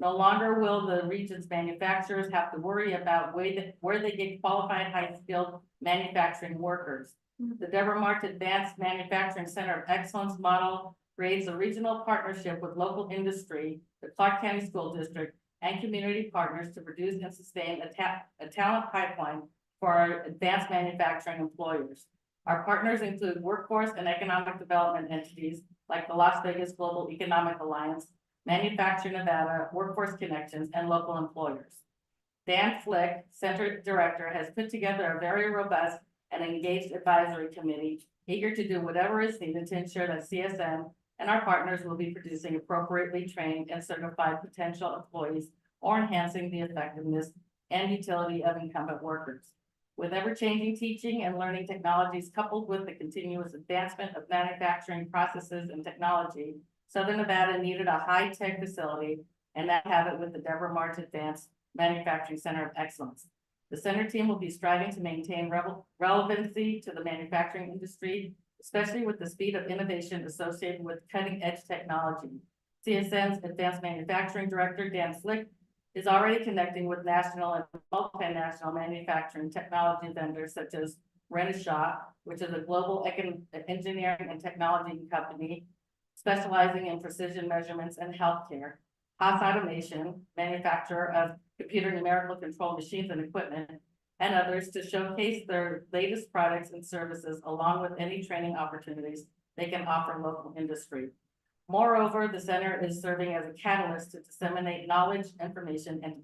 No longer will the region's manufacturers have to worry about where they get qualified, high-skilled manufacturing workers. The Deborah March Advanced Manufacturing Center of Excellence model creates a regional partnership with local industry, the Clark County School District, and community partners to produce and sustain a talent pipeline for our advanced manufacturing employers. Our partners include workforce and economic development entities like the Las Vegas Global Economic Alliance, Manufacture Nevada, Workforce Connections, and local employers. Dan Flick, Center Director, has put together a very robust and engaged advisory committee, eager to do whatever is needed to ensure that CSN and our partners will be producing appropriately trained and certified potential employees or enhancing the effectiveness and utility of incumbent workers. With ever-changing teaching and learning technologies coupled with the continuous advancement of manufacturing processes and technology, Southern Nevada needed a high-tech facility, and that have it with the Deborah March Advanced Manufacturing Center of Excellence. The center team will be striving to maintain relevancy to the manufacturing industry, especially with the speed of innovation associated with cutting-edge technology. CSN's Advanced Manufacturing Director, Dan Flick, is already connecting with national and multinational manufacturing technology vendors such as Renishaw, which is a global engineering and technology company specializing in precision measurements and healthcare. Haas Automation, manufacturer of computer numerical control machines and equipment, and others to showcase their latest products and services along with any training opportunities they can offer local industry. Moreover, the center is serving as a catalyst to disseminate knowledge, information, and to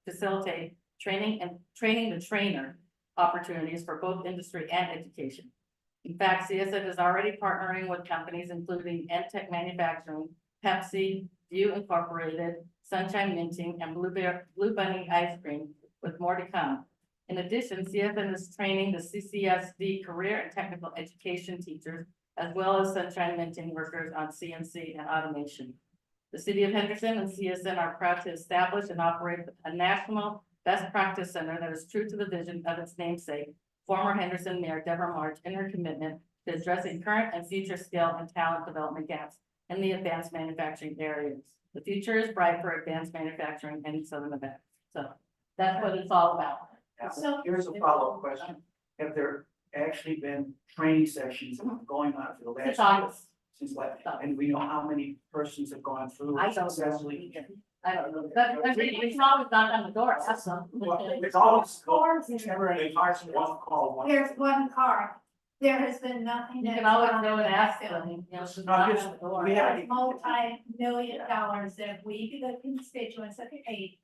facilitate training the trainer opportunities for both industry and education. In fact, CSN is already partnering with companies including EdTech Manufacturing, Pepsi, View Incorporated, Sunshine Minting, and Blue Bunny Ice Cream, with more to come. In addition, CSN is training the CCSD career and technical education teachers, as well as Sunshine Minting workers on CNC and automation. The City of Henderson and CSN are proud to establish and operate a national best practice center that is true to the vision of its namesake, former Henderson Mayor Deborah March, in her commitment to addressing current and future skill and talent development gaps in the advanced manufacturing areas. The future is bright for advanced manufacturing in Southern Nevada. So that's what it's all about. Now, here's a follow-up question. Have there actually been training sessions going on for the last? It's August. Since last, and we know how many persons have gone through I don't know. successfully? I don't know. It's always knock on the door. That's some. It's always, it's never any parts, one call, one. Here's one card. There has been nothing. You can always go and ask them, you know, just knock on the door. We have- Multi-million dollars that we, the constituents of the eight.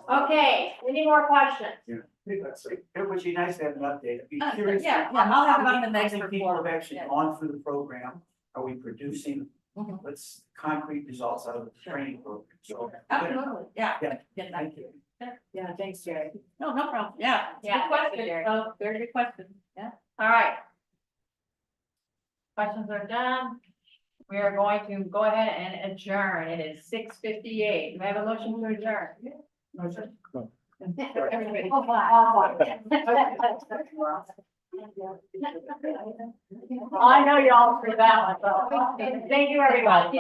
Okay, any more questions? It would be nice to have an update. I'd be curious. yeah, I'll have it on the how next many people have report. actually Yeah. gone through the program? Are we producing, Mhm. what's concrete results out of the training program? So. Absolutely, yeah. Yeah. Thank Thank you. Yeah, thanks, Jerry. No, no problem, yeah. Yeah, Good question, Jerry. so, very good question, yeah. All right. Questions are done. We are going to go ahead and adjourn. It is 6:58. Do we have a motion to adjourn? Everybody. I know you all threw that one, so thank you, everybody.